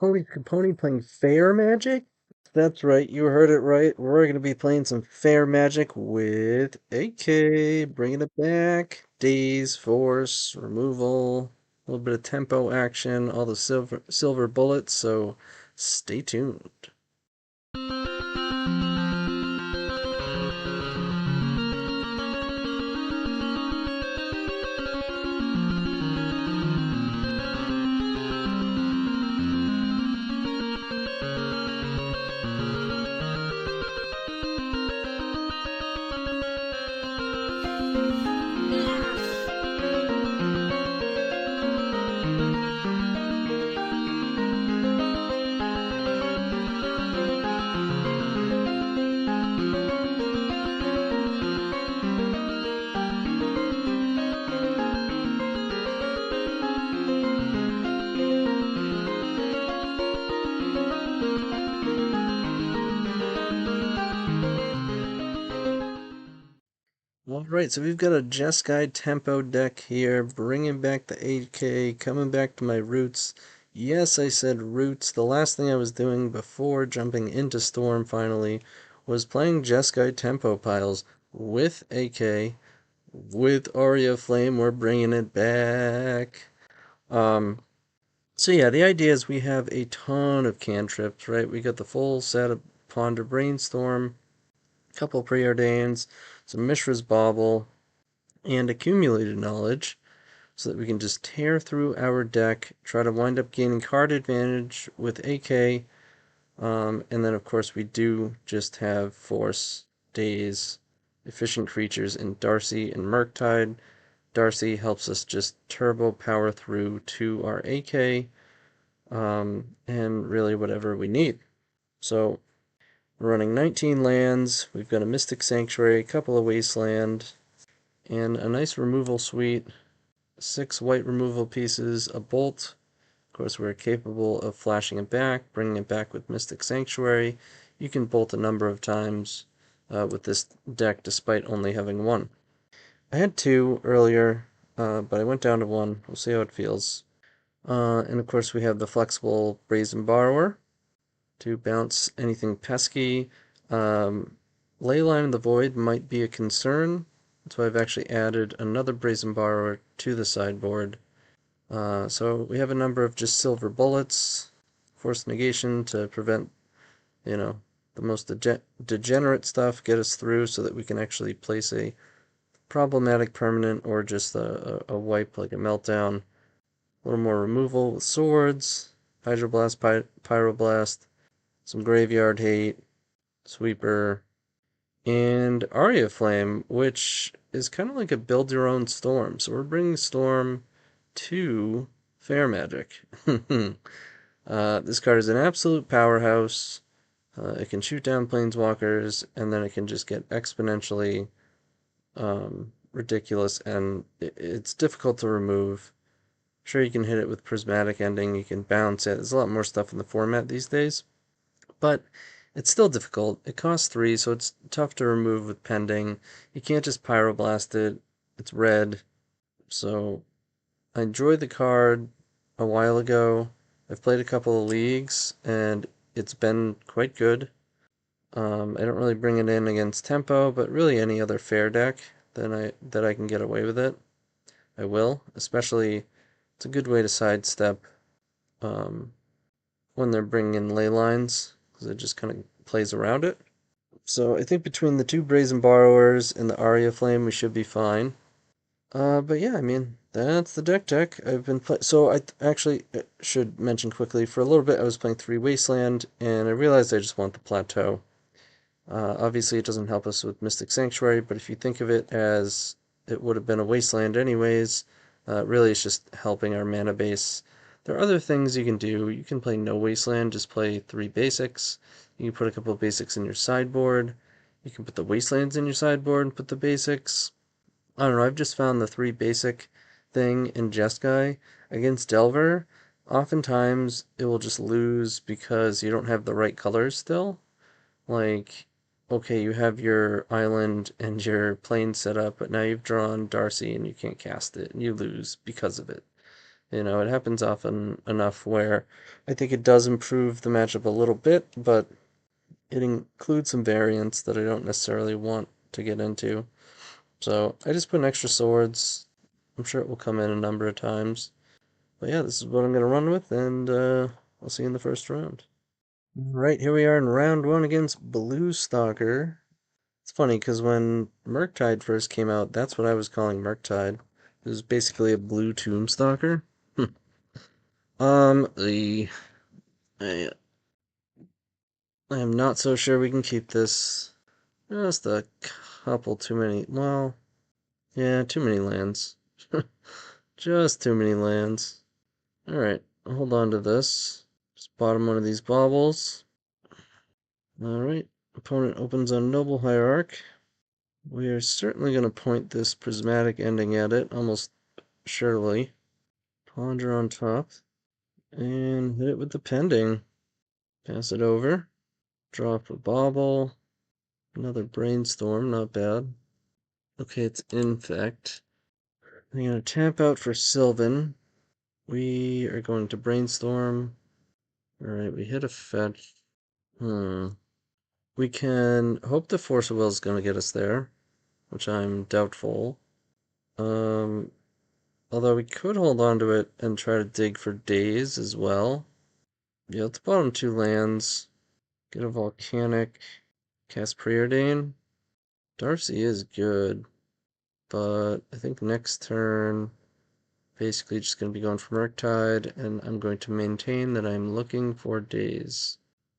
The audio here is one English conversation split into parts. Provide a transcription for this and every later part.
TonyScapone playing Fair Magic? That's right, you heard it right. We're going to be playing some Fair Magic with AK, bringing it back. Daze, Force, Removal, a little bit of tempo action, all the silver bullets, so stay tuned. All right, so we've got a Jeskai Tempo deck here, bringing back the 8K, coming back to my roots. Yes, I said roots. The last thing I was doing before jumping into Storm finally was playing Jeskai Tempo piles with AK, with Aria of Flame. We're bringing it back. So yeah, the idea is we have a ton of cantrips, right? We got the full set of Ponder Brainstorm, a couple Preordains, some Mishra's Bauble, and accumulated knowledge so that we can just tear through our deck, try to wind up gaining card advantage with AK, and then of course we do just have Force, Daze, Efficient Creatures in Darcy and Murktide. Darcy helps us just turbo power through to our AK, and really whatever we need. So we're running 19 lands, we've got a Mystic Sanctuary, a couple of Wasteland, and a nice removal suite, 6 white removal pieces, a bolt. Of course, we're capable of flashing it back, bringing it back with Mystic Sanctuary. You can bolt a number of times with this deck despite only having 1. I had 2 earlier, but I went down to 1. We'll see how it feels. And of course, we have the flexible Brazen Borrower to bounce anything pesky. Leyline of the Void might be a concern. That's why I've actually added another Brazen Borrower to the sideboard. So we have a number of just silver bullets, force negation to prevent, the most degenerate stuff, get us through so that we can actually place a problematic permanent or just a wipe like a meltdown. A little more removal with swords, hydroblast, pyroblast, some graveyard hate, sweeper, and Aria Flame, which is kind of like a build your own storm. So we're bringing storm to Fair Magic. This card is an absolute powerhouse. It can shoot down planeswalkers, and then it can just get exponentially ridiculous, and it's difficult to remove. Sure, you can hit it with Prismatic Ending, you can bounce it. There's a lot more stuff in the format these days, but it's still difficult. It costs 3, so it's tough to remove with Pending. You can't just Pyroblast it. It's red, so I enjoyed the card a while ago. I've played a couple of leagues, and it's been quite good. I don't really bring it in against Tempo, but really any other fair deck that I can get away with it, I will. Especially, it's a good way to sidestep um, when they're bringing in ley lines, because it just kind of plays around it. So I think between the 2 Brazen Borrowers and the Aria Flame, we should be fine. But yeah, I mean, that's the deck. I've been so I actually should mention quickly, for a little bit I was playing 3 Wasteland, and I realized I just want the plateau. Obviously it doesn't help us with Mystic Sanctuary, but if you think of it as it would have been a Wasteland anyways, really it's just helping our mana base. There are other things you can do. You can play no Wasteland, just play 3 basics. You can put a couple of basics in your sideboard. You can put the Wastelands in your sideboard and put the basics. I don't know, I've just found the 3 basic thing in Jeskai against Delver. Oftentimes it will just lose because you don't have the right colors still. Like, okay, you have your island and your plane set up, but now you've drawn Darcy and you can't cast it, and you lose because of it. You know, it happens often enough where I think it does improve the matchup a little bit, but it includes some variants that I don't necessarily want to get into. So I just put in extra swords. I'm sure it will come in a number of times. But yeah, this is what I'm going to run with, and I'll see you in the first round. Right, here we are in round one against Blue Stalker. It's funny, because when Murktide first came out, that's what I was calling Murktide. It was basically a blue Tomb Stalker. The I, I am not so sure we can keep this. Just a couple too many. Well, yeah, too many lands. Just too many lands. Alright, hold on to this. Just bottom one of these baubles. Alright, opponent opens on Noble Hierarch. We are certainly going to point this prismatic ending at it, almost surely. Ponder on top. And hit it with the pending. Pass it over. Drop a bauble. Another brainstorm, not bad. Okay, it's Infect. I'm going to tap out for Sylvan. We are going to brainstorm. Alright, we hit a fetch. We can hope the Force of Will is going to get us there, which I'm doubtful. Although we could hold on to it and try to dig for days as well. Yeah, let's bottom two lands. Get a Volcanic. Cast Preordain. Darcy is good, but I think next turn, basically just going to be going for Murktide, and I'm going to maintain that I'm looking for days.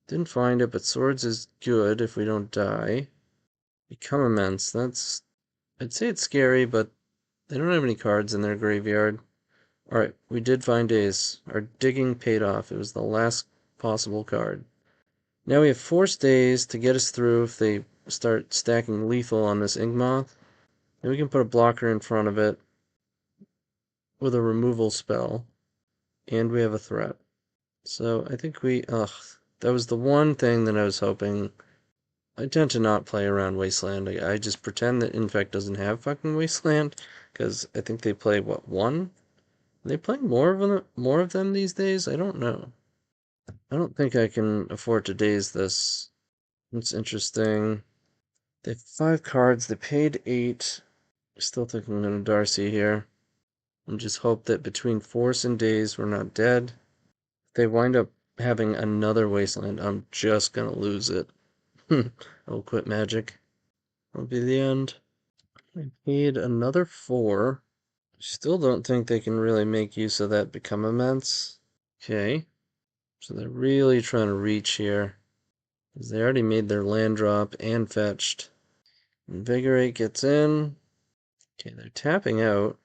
Didn't find it, but Swords is good if we don't die. Become Immense, that's... I'd say it's scary, but they don't have any cards in their graveyard. Alright, we did find days. Our digging paid off. It was the last possible card. Now we have Force Days to get us through if they start stacking lethal on this Inkmoth. And we can put a blocker in front of it with a removal spell. And we have a threat. So I think that was the one thing that I was hoping. I tend to not play around Wasteland. I just pretend that Infect doesn't have fucking Wasteland, because I think they play, what, one? Are they playing more of them these days? I don't know. I don't think I can afford to daze this. It's interesting. They have 5 cards. They paid 8. Still thinking I'm going to Darcy here. And just hope that between Force and Daze we're not dead. If they wind up having another Wasteland, I'm just going to lose it. I'll quit Magic. That'll be the end. I paid another 4. Still don't think they can really make use of that Become Immense. Okay. So they're really trying to reach here. Because they already made their land drop and fetched. Invigorate gets in. Okay, they're tapping out.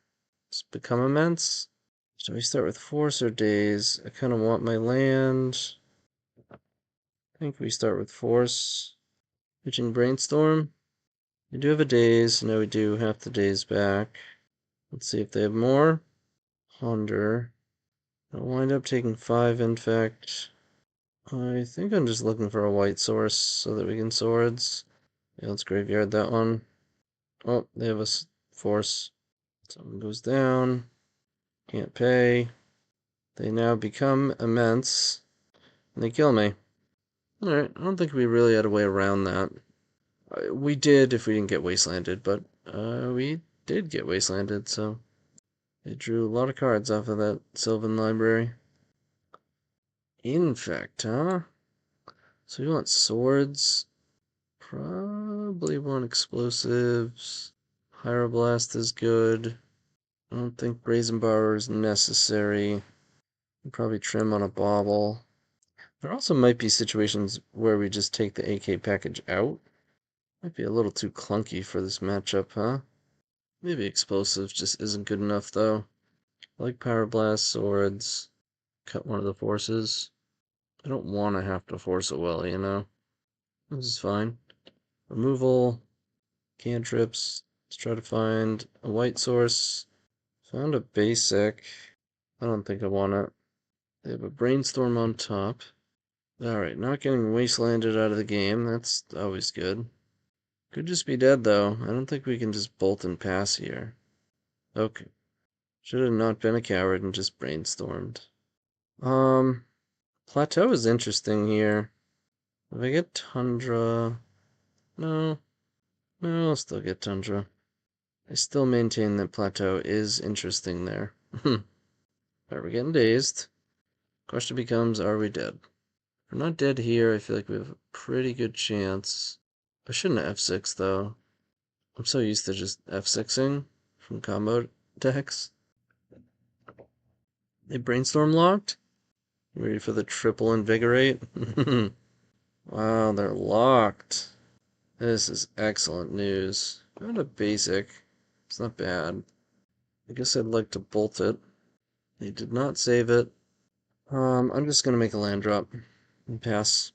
It's Become Immense. So we start with Force or Daze. I kind of want my land. I think we start with Force. Reaching Brainstorm. We do have a Daze. No, we do half the Daze back. Let's see if they have more. Ponder. I'll wind up taking 5 Infect. I think I'm just looking for a white source so that we can Swords. Yeah, let's graveyard that one. Oh, they have a Force. Someone goes down. Can't pay. They now become Immense. And they kill me. Alright, I don't think we really had a way around that. We did if we didn't get Wastelanded, but we did get Wastelanded, so they drew a lot of cards off of that Sylvan library. Infect, huh? So we want Swords. Probably want Explosives. Pyroblast is good. I don't think Brazen Borrower is necessary. Probably trim on a bauble. There also might be situations where we just take the AK package out. Might be a little too clunky for this matchup, huh? Maybe Explosives just isn't good enough, though. I like Pyroblast, Swords, cut one of the Forces. I don't want to have to force a well, you know? This is fine. Removal, cantrips. Let's try to find a white source. Found a basic. I don't think I want it. They have a brainstorm on top. Alright, not getting wastelanded out of the game. That's always good. Could just be dead, though. I don't think we can just bolt and pass here. Okay. Should have not been a coward and just brainstormed. Plateau is interesting here. If I get Tundra... No. No, I'll still get Tundra. I still maintain that Plateau is interesting there. But we're getting dazed. Question becomes, are we dead? If we're not dead here, I feel like we have a pretty good chance. I shouldn't F6, though. I'm so used to just F6ing from combo decks. They brainstorm locked? Ready for the triple invigorate? Wow, they're locked. This is excellent news. Not a basic. It's not bad. I guess I'd like to bolt it. They did not save it. I'm just gonna make a land drop and pass.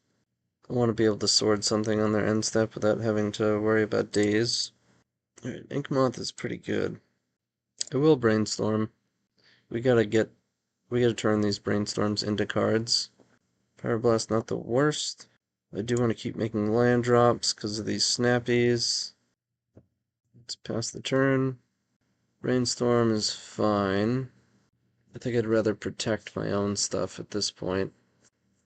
I want to be able to sword something on their end step without having to worry about days. Alright, Inkmoth is pretty good. I will brainstorm. We gotta turn these brainstorms into cards. Pyroblast not the worst. I do want to keep making land drops because of these snappies. Let's pass the turn. Brainstorm is fine. I think I'd rather protect my own stuff at this point.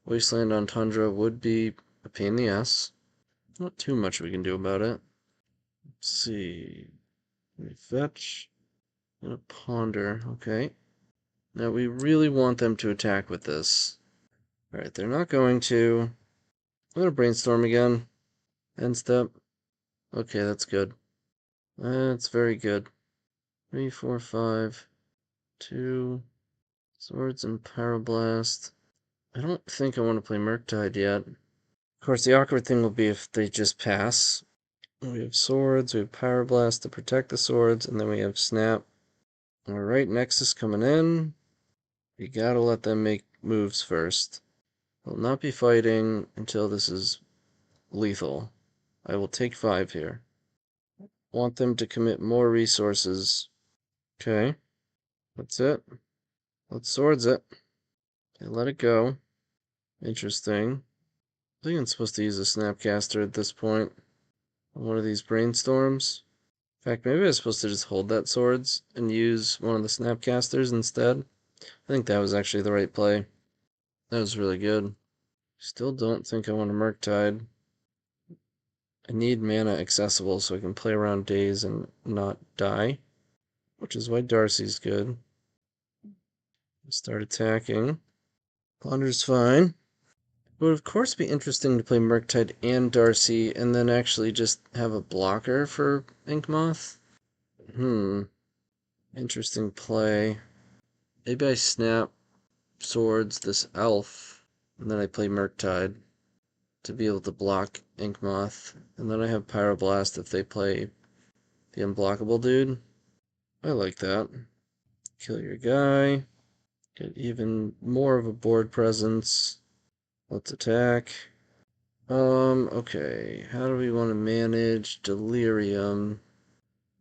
Wasteland on Tundra would be a pain in the ass. Not too much we can do about it. Let's see. Let me fetch. And a ponder. Okay. Now we really want them to attack with this. Alright, they're not going to. I'm gonna brainstorm again. End step. Okay, that's good. That's very good. 3, 4, 5. 2. Swords and Pyroblast. I don't think I want to play Murktide yet. Of course, the awkward thing will be if they just pass. We have swords, we have Pyroblast to protect the swords, and then we have Snap. Alright, Nexus coming in. We gotta let them make moves first. I'll not be fighting until this is lethal. I will take 5 here. Want them to commit more resources. Okay. That's it. Let's swords it. Okay, let it go. Interesting. I think I'm supposed to use a Snapcaster at this point. On one of these brainstorms. In fact, maybe I was supposed to just hold that swords and use one of the Snapcasters instead. I think that was actually the right play. That was really good. Still don't think I want to Murktide. I need mana accessible so I can play around days and not die. Which is why Darcy's good. Start attacking. Ponder's fine. It would of course be interesting to play Murktide and Darcy and then actually just have a blocker for Inkmoth. Interesting play. Maybe I snap swords this elf, and then I play Murktide to be able to block Inkmoth, and then I have Pyroblast if they play the unblockable dude. I like that. Kill your guy. Get even more of a board presence. Let's attack. Okay. How do we want to manage Delirium?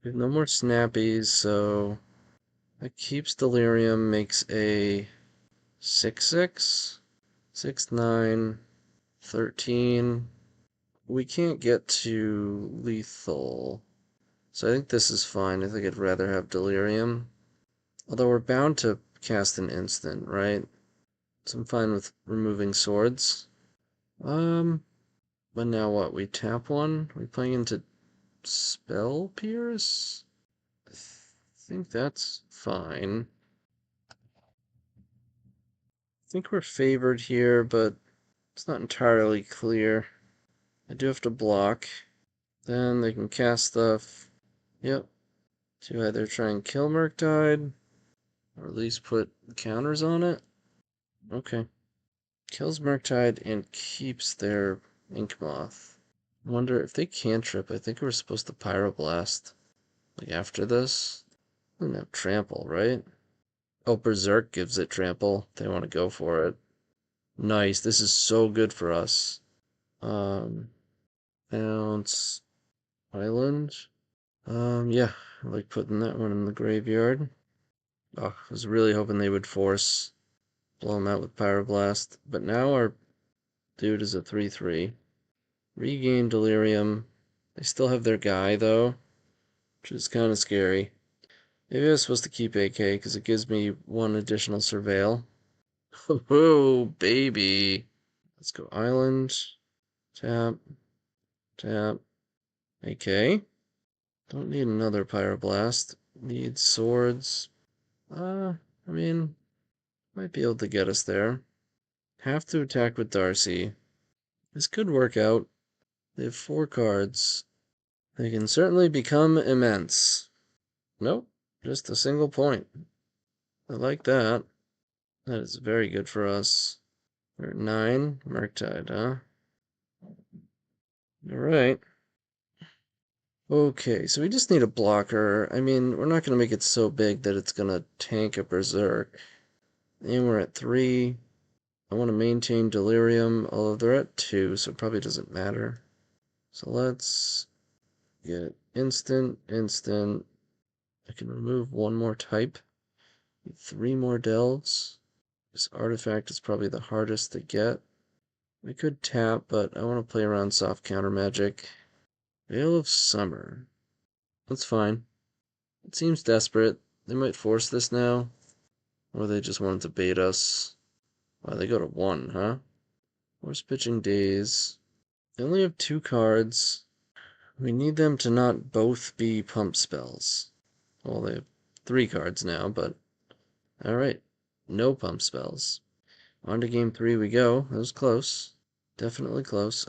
We have no more snappies, so that keeps Delirium, makes a 6/6, 6/9, 13. We can't get to lethal, so I think this is fine. I think I'd rather have Delirium. Although we're bound to cast an instant, right? So I'm fine with removing swords. But now what? We tap one? Are we playing into Spell Pierce? I think that's fine. I think we're favored here, but it's not entirely clear. I do have to block. Then they can cast stuff. Yep. To either try and kill Murktide, or at least put counters on it. Okay. Kills Murktide and keeps their Inkmoth. I wonder if they cantrip. I think we're supposed to Pyroblast. Like after this. Doesn't have trample, right? Oh, Berserk gives it trample. They want to go for it. Nice. This is so good for us. Bounce. Island. Yeah. I like putting that one in the graveyard. Oh, I was really hoping they would force blow him out with Pyroblast. But now our dude is a 3/3. Regain Delirium. They still have their guy, though, which is kind of scary. Maybe I was supposed to keep AK because it gives me one additional surveil. Oh, baby. Let's go island. Tap. Tap. AK. Don't need another pyroblast. Need swords. I mean, might be able to get us there. Have to attack with Darcy. This could work out. They have 4 cards. They can certainly become immense. Nope, just a single point. I like that. That is very good for us. We're at 9. Murktide, huh? Alright. Okay, so we just need a blocker. I mean, we're not going to make it so big that it's going to tank a Berserk. And we're at 3. I want to maintain Delirium, although they're at 2, so it probably doesn't matter. So let's get instant. I can remove 1 more type. 3 more delves. This artifact is probably the hardest to get. We could tap, but I want to play around soft counter magic. Veil of Summer. That's fine. It seems desperate. They might force this now. Or they just wanted to bait us. Wow, they go to 1, huh? Force pitching days. They only have 2 cards. We need them to not both be pump spells. Well, they have 3 cards now, but... Alright. No pump spells. On to game 3 we go. That was close. Definitely close.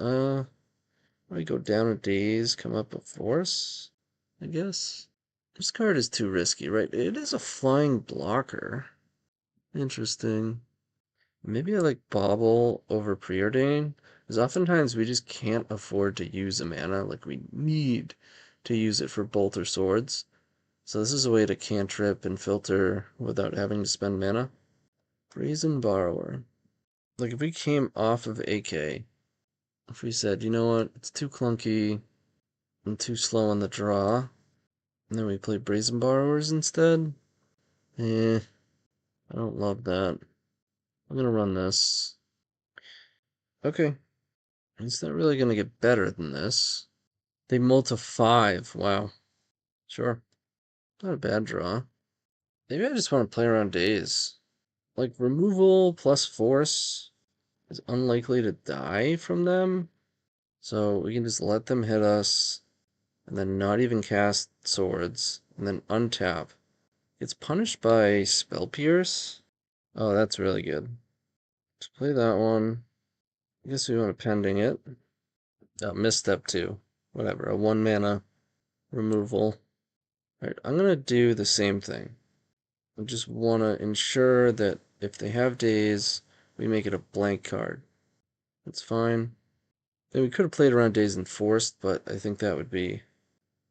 We go down a days, come up a force, I guess. This card is too risky, right? It is a flying blocker. Interesting. Maybe I like Bauble over Preordain, because oftentimes we just can't afford to use a mana. Like, we need to use it for bolt or swords. So this is a way to cantrip and filter without having to spend mana. Brazen Borrower. Like, if we came off of AK, if we said, you know what, it's too clunky and too slow on the draw, and then we play Brazen Borrowers instead, I don't love that. I'm gonna run this. Okay. It's not really gonna get better than this. They mull to 5. Wow. Sure. Not a bad draw. Maybe I just want to play around days. Like, removal plus force is unlikely to die from them. So we can just let them hit us, and then not even cast swords, and then untap. It's punished by Spell Pierce. Oh, that's really good. Let's play that one. I guess we want to pending it. Oh, misstep 2. Whatever, a 1 mana removal. Alright, I'm gonna do the same thing. I just want to ensure that if they have days, we make it a blank card. That's fine. And we could have played around days and forced, but I think that would be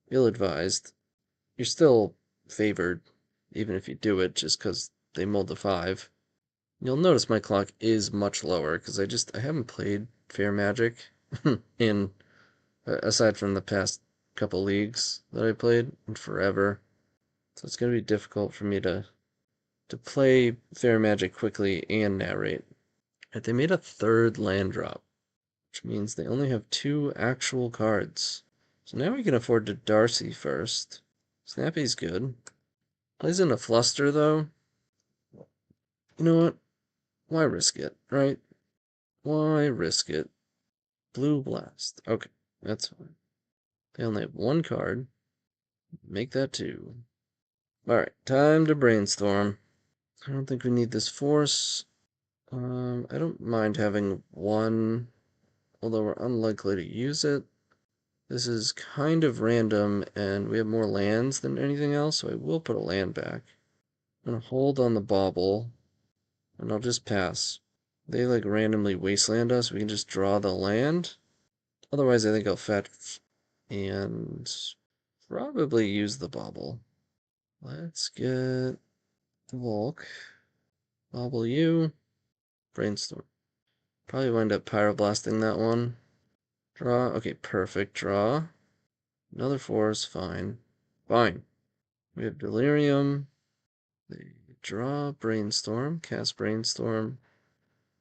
ill-advised. You're still favored, even if you do it, just because they mulled to 5. You'll notice my clock is much lower, because I haven't played Fair Magic in, aside from the past couple leagues that I played, in forever. So it's going to be difficult for me to play Fair Magic quickly and narrate. They made a 3rd land drop, which means they only have 2 actual cards. So now we can afford to Darcy first. Snappy's good. Plays in a fluster, though. You know what? Why risk it, right? Why risk it? Blue Blast. Okay, that's fine. They only have 1 card. Make that 2. Alright, time to brainstorm. I don't think we need this force. I don't mind having 1, although we're unlikely to use it. This is kind of random, and we have more lands than anything else, so I will put a land back. I'm gonna hold on the bauble, and I'll just pass. They like randomly wasteland us, we can just draw the land. Otherwise, I think I'll fetch and probably use the bauble. Let's get Volk. Bauble you. Brainstorm. Probably wind up pyroblasting that one. Draw. Okay, perfect. Draw. Another force. Fine. Fine. We have Delirium. They draw Brainstorm. Cast Brainstorm.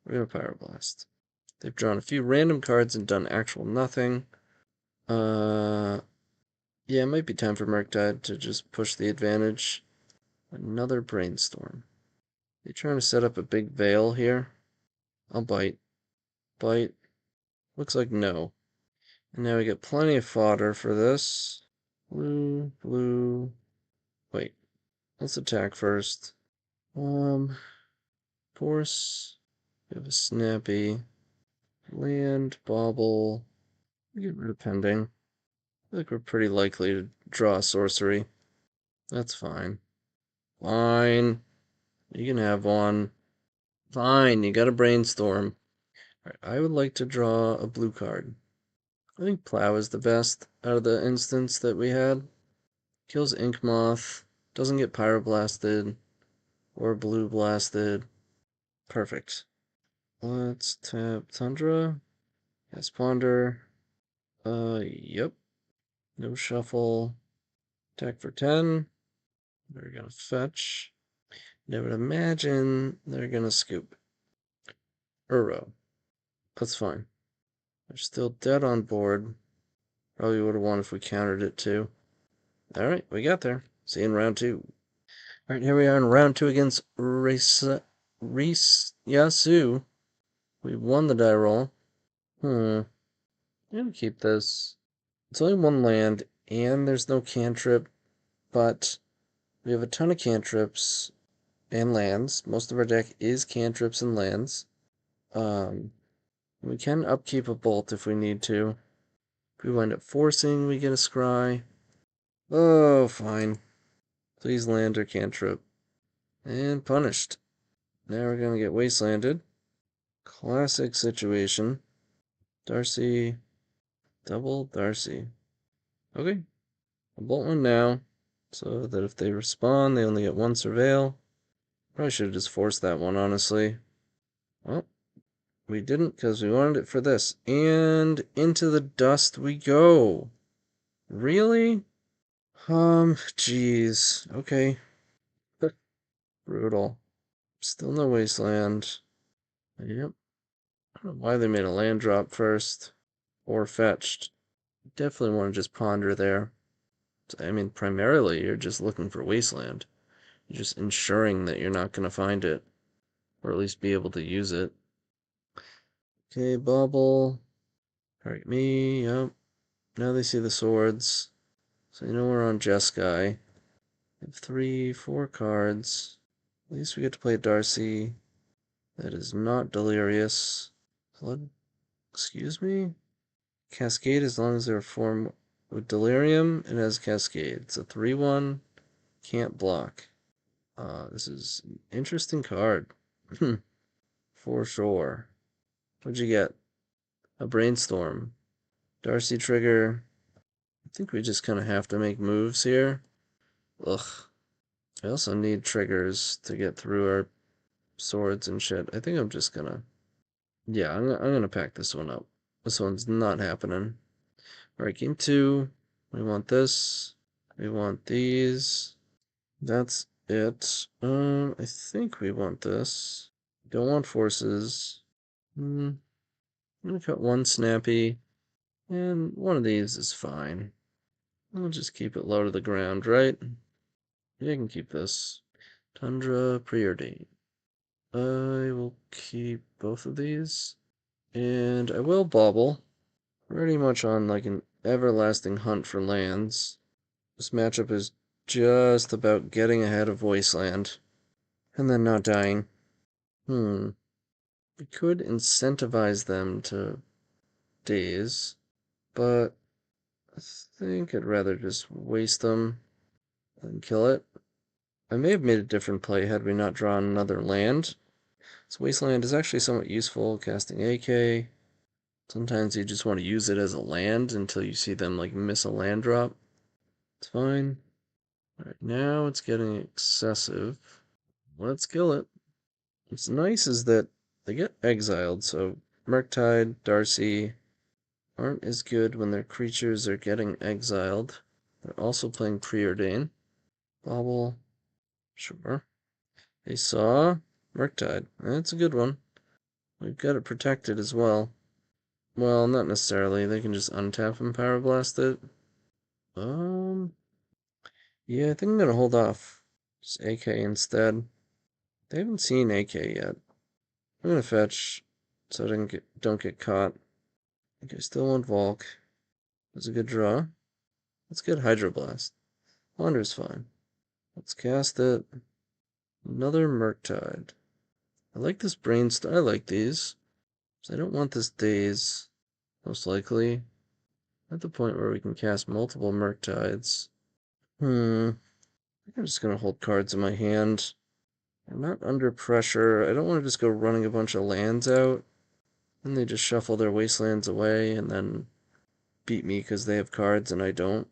We're gonna Pyroblast. They've drawn a few random cards and done actual nothing. Yeah, it might be time for Murktide to just push the advantage. Another brainstorm. They trying to set up a big veil here? I'll bite. Bite. Looks like no. And now we get plenty of fodder for this. Blue, blue. Wait. Let's attack first. Force. We have a snappy. Land, bauble. Get rid of pending. I think we're pretty likely to draw a sorcery. That's fine. Fine. You can have one. Fine, you got a brainstorm. Alright, I would like to draw a blue card. I think Plow is the best out of the instance that we had. Kills Ink Moth, doesn't get Pyroblasted or Blue Blasted. Perfect. Let's tap Tundra. Yes, Ponder. Yep. No shuffle. Attack for 10. They're gonna fetch. And I would imagine they're gonna scoop. Uro. That's fine. They're still dead on board. Probably would have won if we countered it too. Alright, we got there. See you in round 2. Alright, here we are in round 2 against Yasu. We won the die roll. I'm gonna keep this. It's only one land, and there's no cantrip, but we have a ton of cantrips and lands. Most of our deck is cantrips and lands. We can upkeep a bolt if we need to. If we wind up forcing, we get a scry. Oh, fine. Please land or cantrip. And punished. Now we're gonna get wastelanded. Classic situation. Darcy. Double Darcy. Okay. I'll bolt one now, so that if they respawn, they only get one surveil. Probably should have just forced that one, honestly. Well, we didn't because we wanted it for this. And into the dust we go. Really? Jeez. Okay. Brutal. Still no wasteland. Yep. I don't know why they made a land drop first. Or fetched. Definitely want to just ponder there. I mean, primarily, you're just looking for wasteland. You're just ensuring that you're not going to find it. Or at least be able to use it. Okay, bubble. Target me, yep. Now they see the swords. So you know we're on Jeskai. We have 3, 4 cards. At least we get to play Darcy. That is not Delirious. Blood, excuse me? Cascade, as long as they're formed with Delirium, it has Cascade. It's a 3-1. Can't block. This is an interesting card. For sure. What'd you get? A Brainstorm. Darcy trigger. I think we just kind of have to make moves here. Ugh. I also need triggers to get through our swords and shit. I think I'm just gonna... Yeah, I'm gonna pack this one up. This one's not happening. Alright, game 2. We want this. We want these. That's it. I think we want this. Don't want forces. I'm gonna cut one snappy. And one of these is fine. I'll just keep it low to the ground, right? Yeah, I can keep this. Tundra, preordain. I will keep both of these. And I will bobble. Pretty much on like an everlasting hunt for lands. This matchup is just about getting ahead of Wasteland. And then not dying. We could incentivize them to daze. But I think I'd rather just waste them than kill it. I may have made a different play had we not drawn another land. So Wasteland is actually somewhat useful, casting AK. Sometimes you just want to use it as a land until you see them like miss a land drop. It's fine. Alright, now it's getting excessive. Let's kill it. What's nice is that they get exiled, so Murktide, Darcy aren't as good when their creatures are getting exiled. They're also playing Preordain. Bobble. Sure. They saw Murktide. That's a good one. We've got it protected as well. Well, not necessarily. They can just untap and Power Blast it. Yeah, I think I'm gonna hold off. Just AK instead. They haven't seen AK yet. I'm gonna fetch so I don't get caught. Okay, still want Volk. That's a good draw. Let's get Hydroblast. Wander's fine. Let's cast it. Another Murktide. I like this Brainstorm. I like these. I don't want this Daze, most likely. At the point where we can cast multiple Murktides. I think I'm just gonna hold cards in my hand. I'm not under pressure. I don't want to just go running a bunch of lands out. And they just shuffle their wastelands away and then beat me because they have cards and I don't.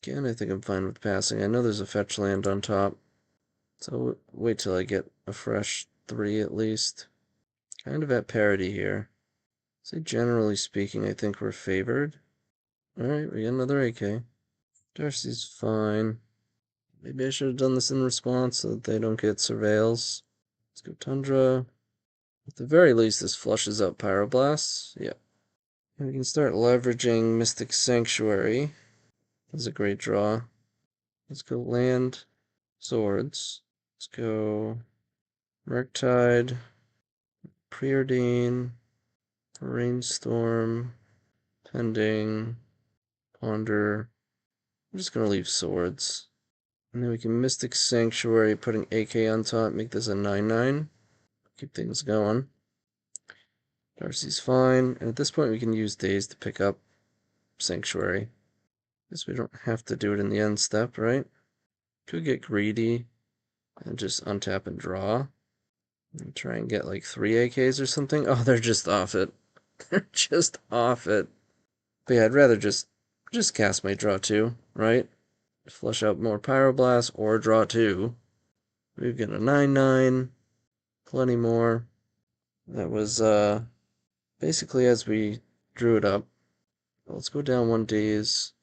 Again, I think I'm fine with passing. I know there's a fetch land on top. So wait till I get a fresh 3 at least. Kind of at parity here. So generally speaking, I think we're favored. Alright, we get another AK. Darcy's fine. Maybe I should have done this in response so that they don't get surveils. Let's go Tundra. At the very least, this flushes out Pyroblasts. Yeah. And we can start leveraging Mystic Sanctuary. That's a great draw. Let's go land Swords. Let's go Murktide, Preordain, Rainstorm, Pending, Ponder. I'm just gonna leave Swords. And then we can Mystic Sanctuary, putting AK on top, make this a 9/9. Keep things going. Darcy's fine. And at this point we can use Daze to pick up Sanctuary. Guess we don't have to do it in the end step, right? Could get greedy and just untap and draw. And try and get like 3 AKs or something. Oh, they're just off it. They're just off it. But yeah, I'd rather just cast my draw 2, right? Flush out more Pyroblast or draw 2. We've got a 9/9. Plenty more. That was basically as we drew it up. Let's go down 1 days.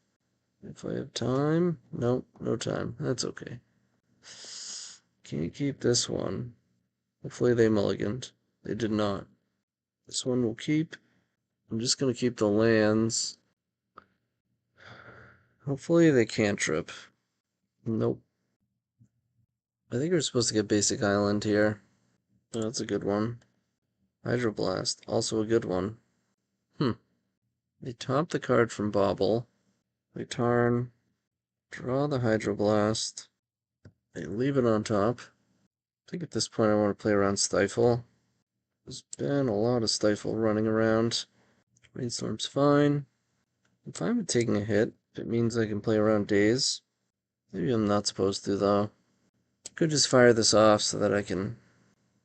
If I have time. Nope, no time. That's okay. Can't keep this one. Hopefully they mulliganed. They did not. This one will keep. I'm just going to keep the lands. Hopefully they cantrip. Nope. I think we're supposed to get Basic Island here. Oh, that's a good one. Hydroblast, also a good one. They top the card from Bauble. They turn. Draw the Hydroblast. They leave it on top. I think at this point I want to play around Stifle. There's been a lot of Stifle running around. Rainstorm's fine. I'm fine with taking a hit if it means I can play around Daze. Maybe I'm not supposed to, though. Could just fire this off so that I can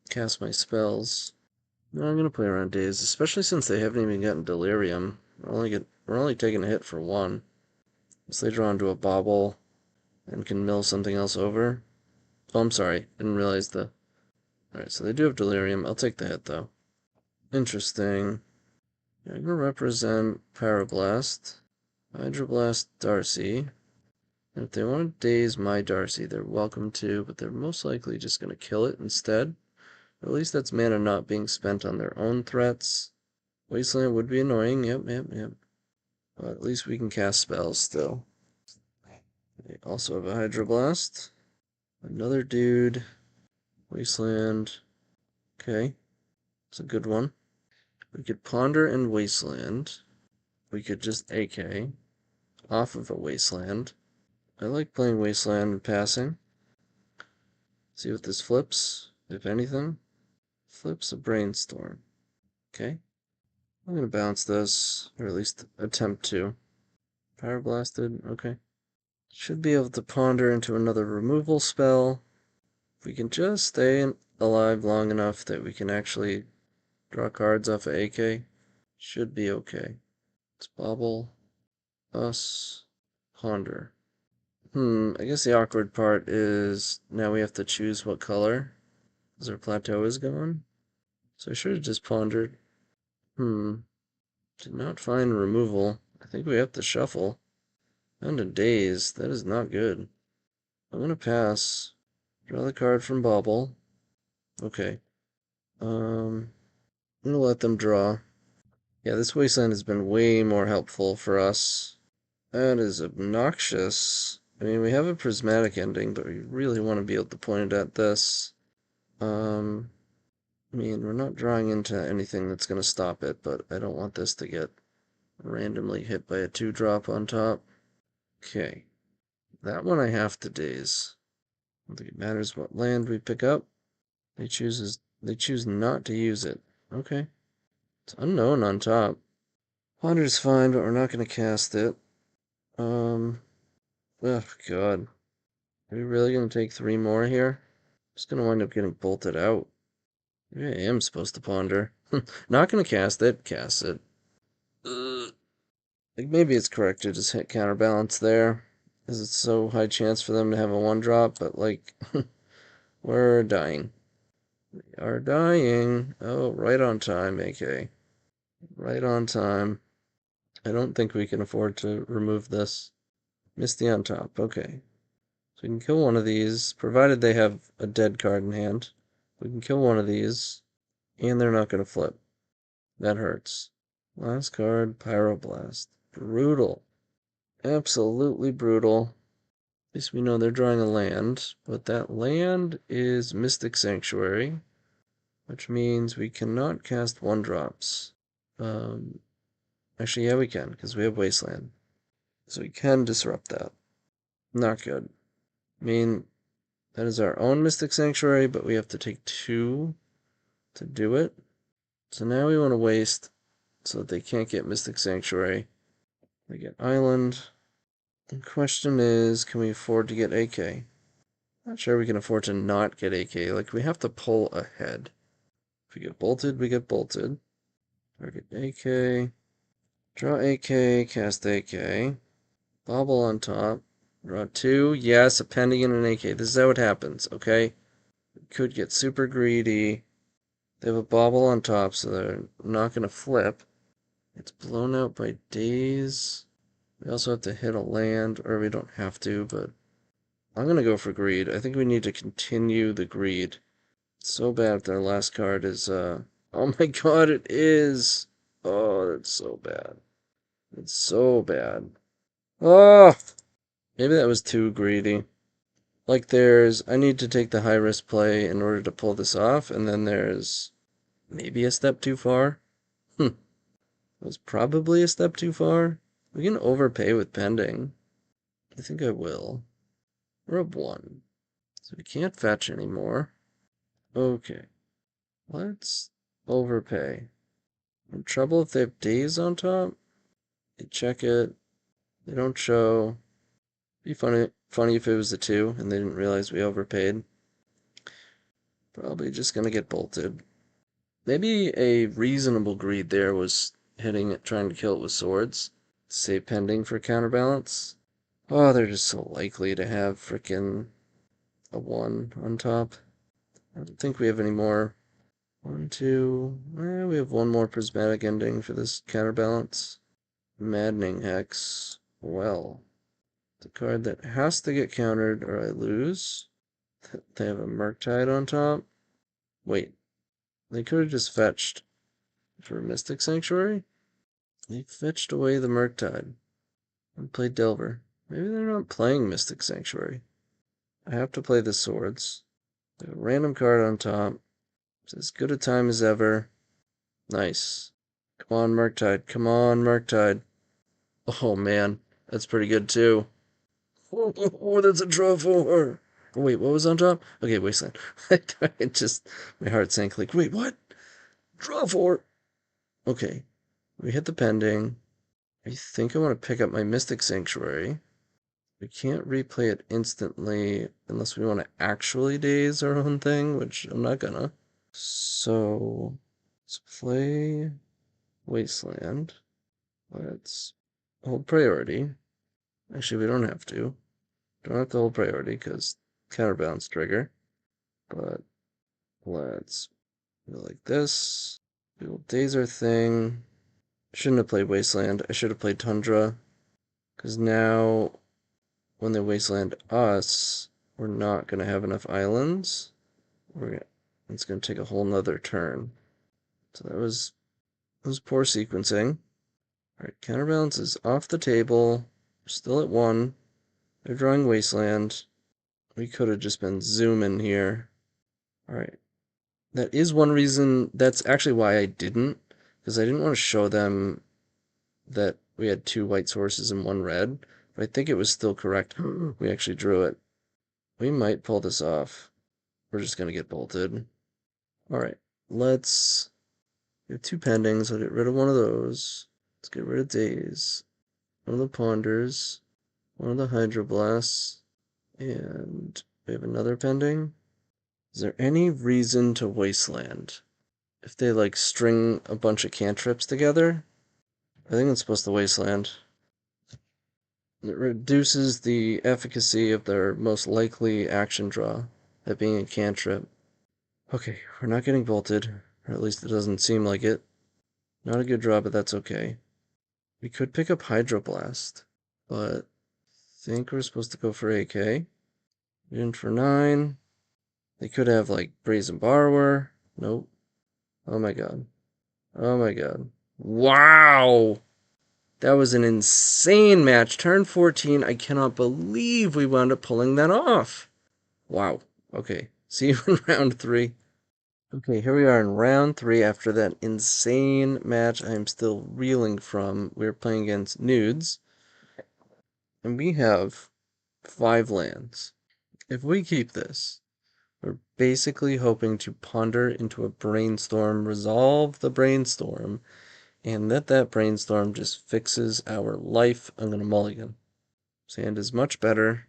cast my spells. No, I'm gonna play around Daze, especially since they haven't even gotten Delirium. We're only taking a hit for 1. So they draw into a Bauble and can mill something else over. Oh, I'm sorry. Didn't realize the... Alright, so they do have Delirium. I'll take the hit, though. Interesting. Yeah, I'm gonna represent Pyroblast. Hydroblast Darcy. And if they want to daze my Darcy, they're welcome to, but they're most likely just gonna kill it instead. At least that's mana not being spent on their own threats. Wasteland would be annoying, yep. But at least we can cast spells still. They also have a Hydroblast. Another dude. Wasteland. Okay. It's a good one. We could Ponder and Wasteland. We could just AK off of a Wasteland. I like playing Wasteland and passing. See what this flips, if anything. Flips a Brainstorm. Okay. I'm gonna bounce this, or at least attempt to. Pyroblasted, okay. Should be able to ponder into another removal spell. If we can just stay alive long enough that we can actually draw cards off of AK, should be okay. Let's bobble, us, ponder. I guess the awkward part is now we have to choose what color, because our plateau is gone. So I should have just pondered. Did not find removal. I think we have to shuffle. Found a daze. That is not good. I'm gonna pass. Draw the card from Bauble. Okay. I'm gonna let them draw. Yeah, this wasteland has been way more helpful for us. That is obnoxious. I mean, we have a prismatic ending, but we really want to be able to point it at this. I mean, we're not drawing into anything that's going to stop it, but I don't want this to get randomly hit by a 2-drop on top. Okay. That one I have to daze. I don't think it matters what land we pick up. They choose not to use it. Okay. It's unknown on top. Ponder's fine, but we're not going to cast it. Oh god. Are we really going to take 3 more here? Just going to wind up getting bolted out. Maybe I am supposed to ponder. Not going to cast it. Cast it. Like maybe it's correct to just hit counterbalance there, because it's so high chance for them to have a 1-drop, but like, we're dying. We are dying. Oh, right on time, AK. Right on time. I don't think we can afford to remove this. Misty on top. Okay. So we can kill one of these, provided they have a dead card in hand. We can kill one of these, and they're not going to flip. That hurts. Last card, Pyroblast. Brutal. Absolutely brutal. At least we know they're drawing a land, but that land is Mystic Sanctuary, which means we cannot cast 1-drops. Actually, yeah, we can, because we have Wasteland. So we can disrupt that. Not good. I mean, that is our own Mystic Sanctuary, but we have to take 2 to do it. So now we want to waste so that they can't get Mystic Sanctuary. They get Island. The question is, can we afford to get AK? Not sure we can afford to not get AK. Like, we have to pull ahead. If we get bolted, we get bolted. Target AK. Draw AK, cast AK. Bobble on top. Draw 2. Yes, a pending and an AK. This is how it happens, okay? We could get super greedy. They have a bobble on top, so they're not going to flip. It's blown out by days. We also have to hit a land, or we don't have to, but I'm going to go for greed. I think we need to continue the greed. It's so bad if their last card is, oh my god, it is! Oh, that's so bad. It's so bad. Oh! Maybe that was too greedy. Like there's, I need to take the high risk play in order to pull this off, and then there's maybe a step too far. It was probably a step too far. We can overpay with pending. I think I will. We're up 1. So we can't fetch anymore. Okay. Let's overpay. In trouble if they have days on top. They check it. They don't show. Be funny if it was a 2 and they didn't realize we overpaid. Probably just gonna get bolted. Maybe a reasonable greed there was hitting it, trying to kill it with swords. Save pending for counterbalance. Oh, they're just so likely to have frickin' a 1 on top. I don't think we have any more. 1, 2. We have 1 more prismatic ending for this counterbalance. Maddening Hex. Well, the card that has to get countered or I lose. They have a Murktide on top. Wait, they could have just fetched for Mystic Sanctuary? They fetched away the Murktide and played Delver. Maybe they're not playing Mystic Sanctuary. I have to play the swords. They have a random card on top. It's as good a time as ever. Nice. Come on, Murktide. Come on, Murktide. Oh, man. That's pretty good, too. Oh, that's a draw 4. Oh, wait, what was on top? Okay, Wasteland. It just, my heart sank like, wait, what? Draw 4. Okay, we hit the pending. I think I want to pick up my Mystic Sanctuary. We can't replay it instantly unless we want to actually daze our own thing, which I'm not gonna. So, let's play Wasteland. Let's hold priority. Actually, we don't have to. Don't have to hold priority because counterbalance trigger. But let's go like this. We will daze our thing. Shouldn't have played Wasteland. I should have played Tundra. Because now, when they Wasteland us, we're not going to have enough islands. It's going to take a whole nother turn. So that was poor sequencing. Alright, counterbalance is off the table. We're still at 1. They're drawing Wasteland. We could have just been zooming here. Alright. That is one reason, that's actually why I didn't, because I didn't want to show them that we had 2 white sources and 1 red, but I think it was still correct. We actually drew it. We might pull this off. We're just going to get bolted. Alright, let's... We have 2 pendings. I'll get rid of one of those. Let's get rid of Daze. One of the Ponders. One of the Hydroblasts. And we have another pending. Is there any reason to Wasteland? If they, like, string a bunch of cantrips together, I think it's supposed to Wasteland. It reduces the efficacy of their most likely action draw, that being a cantrip. Okay, we're not getting bolted, or at least it doesn't seem like it. Not a good draw, but that's okay. We could pick up Hydroblast, but I think we're supposed to go for AK. In for 9. They could have, like, Brazen Borrower. Nope. Oh my god. Oh my god. Wow! That was an insane match. Turn 14. I cannot believe we wound up pulling that off. Wow. Okay. See you in round 3. Okay, here we are in round 3 after that insane match I am still reeling from. We're playing against Nudes. And we have 5 lands. If we keep this, we're basically hoping to ponder into a brainstorm, resolve the brainstorm, and that brainstorm just fixes our life. I'm going to mulligan. Sand is much better.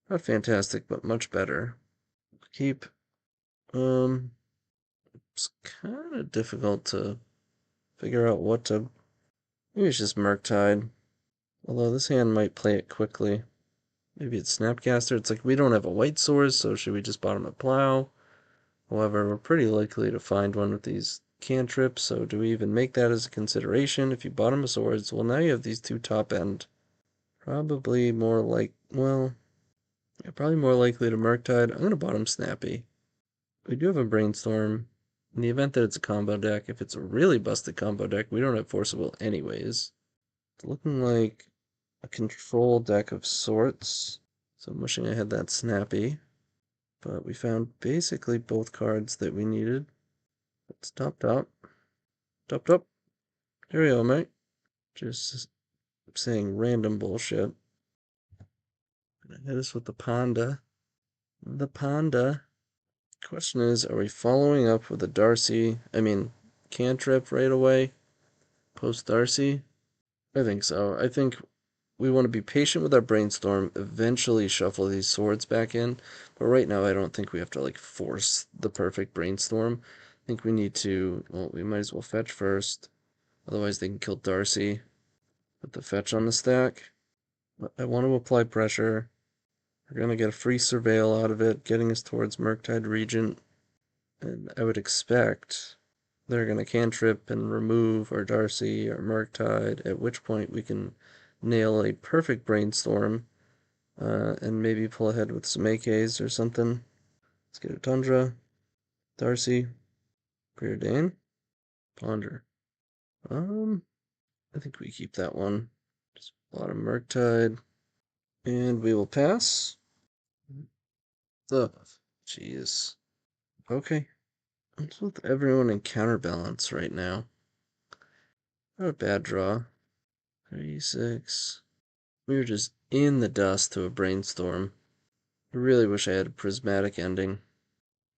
Not fantastic, but much better. Keep. It's kind of difficult to figure out what to. Maybe it's just Murktide. Although this hand might play it quickly. Maybe it's Snapcaster. It's like we don't have a white source, so should we just bottom a Plow? However, we're pretty likely to find one with these cantrips, so do we even make that as a consideration? If you bottom a swords, well, now you have these 2 top end. Probably more like, well, yeah, probably more likely to Murktide. I'm going to bottom Snappy. We do have a Brainstorm. In the event that it's a combo deck, if it's a really busted combo deck, we don't have Forcible anyways. It's looking like a control deck of sorts. So I'm wishing I had that Snappy. But we found basically both cards that we needed. It's topped up. Topped up. Here we go, mate. Just saying random bullshit. Gonna hit us with the Panda. The Panda. Question is, are we following up with a cantrip right away? Post Darcy? I think so. I think we want to be patient with our brainstorm, eventually shuffle these swords back in. But right now, I don't think we have to, like, force the perfect brainstorm. I think we need to, well, we might as well fetch first. Otherwise, they can kill Darcy. Put the fetch on the stack. But I want to apply pressure. We're going to get a free surveil out of it, getting us towards Murktide Regent. And I would expect they're going to cantrip and remove our Darcy or Murktide, at which point we can nail a perfect brainstorm and maybe pull ahead with some AKs or something. Let's get a Tundra, Darcy, Preordain, Ponder. I think we keep that one. Just a lot of Murktide. And we will pass. Oh, jeez. Okay. What's with everyone in counterbalance right now? Not a bad draw. 36. We were just in the dust to a brainstorm. I really wish I had a prismatic ending.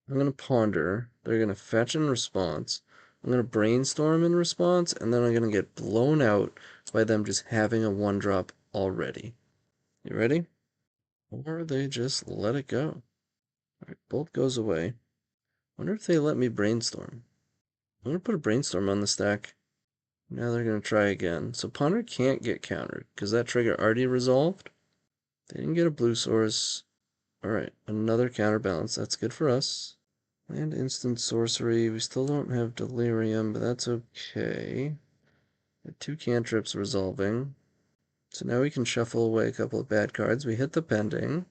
I'm going to ponder. They're going to fetch in response. I'm going to brainstorm in response, and then I'm going to get blown out by them just having a 1-drop already. You ready? Or they just let it go. Alright, bolt goes away. Wonder if they let me brainstorm. I'm going to put a brainstorm on the stack. Now they're going to try again. So Ponder can't get countered, because that trigger already resolved. They didn't get a blue source. Alright, another counterbalance. That's good for us. Land instant sorcery. We still don't have delirium, but that's okay. Got 2 cantrips resolving. So now we can shuffle away a couple of bad cards. We hit the pending.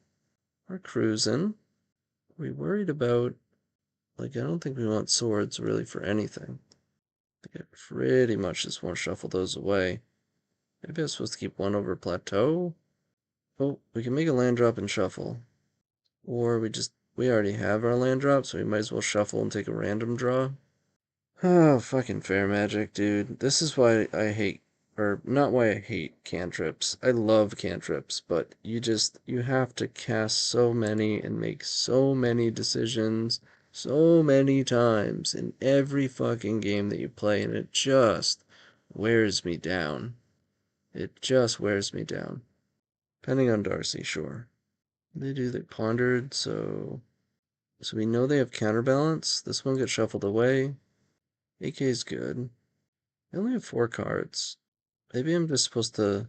We're cruising. We worried about, like, I don't think we want swords really for anything. I think I pretty much just want to shuffle those away. Maybe I'm supposed to keep 1 over Plateau? Oh, we can make a land drop and shuffle. Or we already have our land drop, so we might as well shuffle and take a random draw. Oh, fucking fair magic, dude. This is why I hate, or not why I hate cantrips. I love cantrips, but you have to cast so many and make so many decisions so many times in every fucking game that you play, and it just wears me down. It just wears me down. Depending on Darcy, sure. They pondered, so we know they have counterbalance. This one gets shuffled away. AK is good. I only have 4 cards. Maybe I'm just supposed to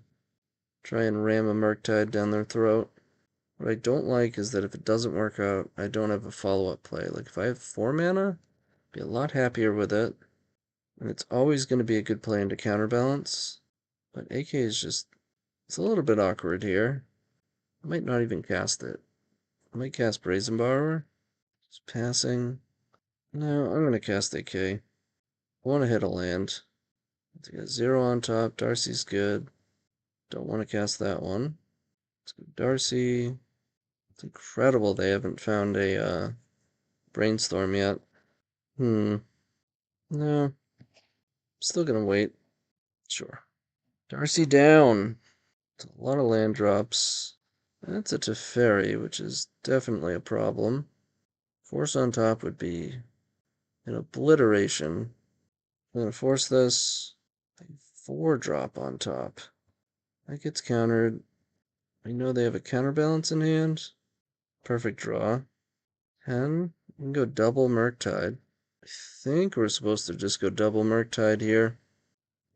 try and ram a Murktide down their throat. What I don't like is that if it doesn't work out, I don't have a follow-up play. Like, if I have 4 mana, I'd be a lot happier with it. And it's always going to be a good play into counterbalance. But AK is just, it's a little bit awkward here. I might not even cast it. I might cast Brazen Borrower. Just passing. No, I'm going to cast AK. I want to hit a land. It's got 0 on top. Darcy's good. Don't want to cast that one. Let's go Darcy. It's incredible they haven't found a brainstorm yet. No. Still gonna wait. Sure. Darcy down. It's a lot of land drops. That's a Teferi, which is definitely a problem. Force on top would be an obliteration. I'm gonna force this. 4-drop on top. That gets countered. I know they have a counterbalance in hand. Perfect draw. 10. We can go double Murktide. I think we're supposed to just go double Murktide here.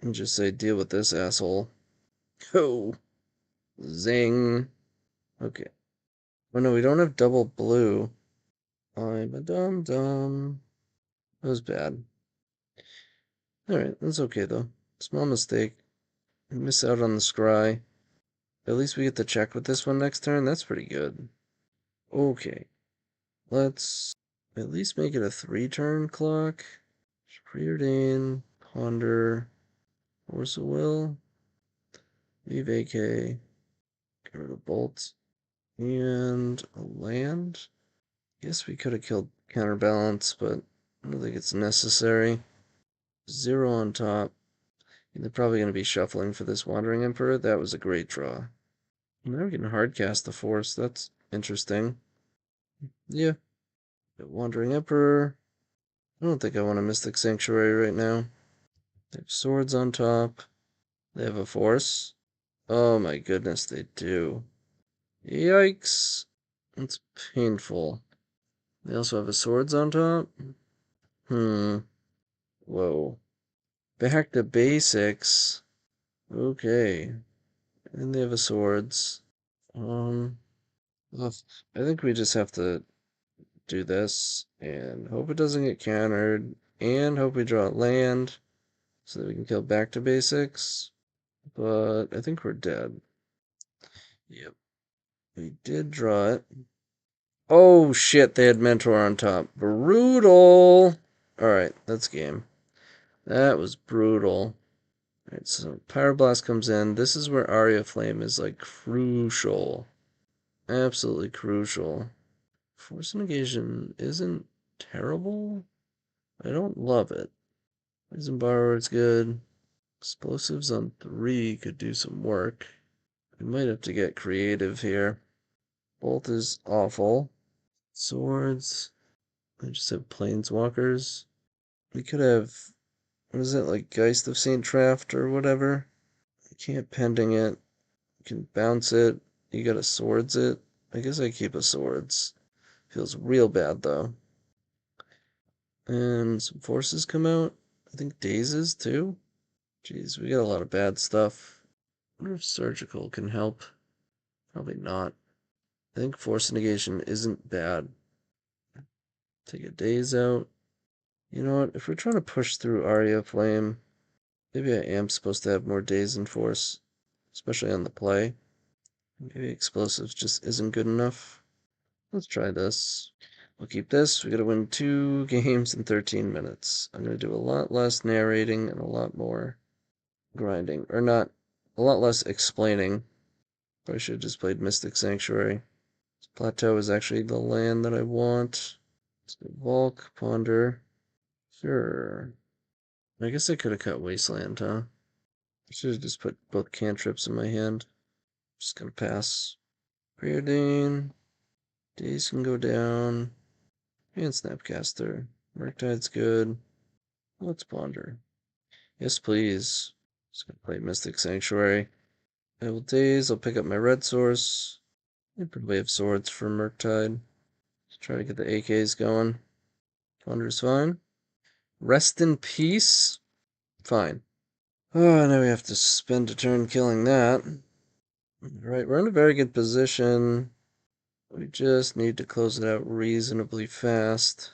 And just say, deal with this asshole. Ho! Zing! Okay. Oh no, we don't have double blue. I'm a dum-dum. That was bad. Alright, that's okay though. Small mistake. We miss out on the scry. At least we get to check with this one next turn. That's pretty good. Okay. Let's at least make it a 3-turn clock. Preordain, Ponder, Force of Will, leave AK, get rid of Bolt, and a land. Guess we could have killed Counterbalance, but I don't think it's necessary. 0 on top. They're probably going to be shuffling for this Wandering Emperor. That was a great draw. Now we're getting hardcast the Force. That's interesting. Yeah. Wandering Emperor. I don't think I want a Mystic Sanctuary right now. They have swords on top. They have a Force. Oh my goodness, they do. Yikes. That's painful. They also have a swords on top. Whoa. Back to basics. Okay. And they have a swords. Ugh, I think we just have to do this and hope it doesn't get countered and hope we draw land so that we can kill back to basics. But I think we're dead. Yep. We did draw it. Oh shit, they had Mentor on top. Brutal! Alright, that's game. That was brutal. Alright, so Pyroblast comes in. This is where Aria of Flame is like crucial. Absolutely crucial. Force Negation isn't terrible. I don't love it. Poison Borrower is good. Explosives on 3 could do some work. We might have to get creative here. Bolt is awful. Swords. I just have Planeswalkers. We could have, what is it, like Geist of St. Traft or whatever? You can't pending it. You can bounce it. You gotta swords it. I guess I keep a swords. Feels real bad though. And some forces come out. I think dazes too. Jeez, we got a lot of bad stuff. I wonder if surgical can help. Probably not. I think force negation isn't bad. Take a daze out. You know what? If we're trying to push through Aria Flame, maybe I am supposed to have more daze and force, especially on the play. Maybe explosives just isn't good enough. Let's try this. We'll keep this. We gotta win 2 games in 13 minutes. I'm gonna do a lot less narrating and a lot more grinding. Or not, a lot less explaining. Probably should have just played Mystic Sanctuary. This Plateau is actually the land that I want. Let's go Volk, Ponder. Sure. I guess I could have cut Wasteland, huh? I should have just put both cantrips in my hand. Just gonna pass. Preordain. Days can go down. And Snapcaster. Murktide's good. Let's Ponder. Yes, please. Just gonna play Mystic Sanctuary. I will Daze. I'll pick up my red source. I probably have swords for Murktide. Let's try to get the AKs going. Ponder's fine. Rest in peace. Fine. Oh, now we have to spend a turn killing that. Alright, we're in a very good position. We just need to close it out reasonably fast.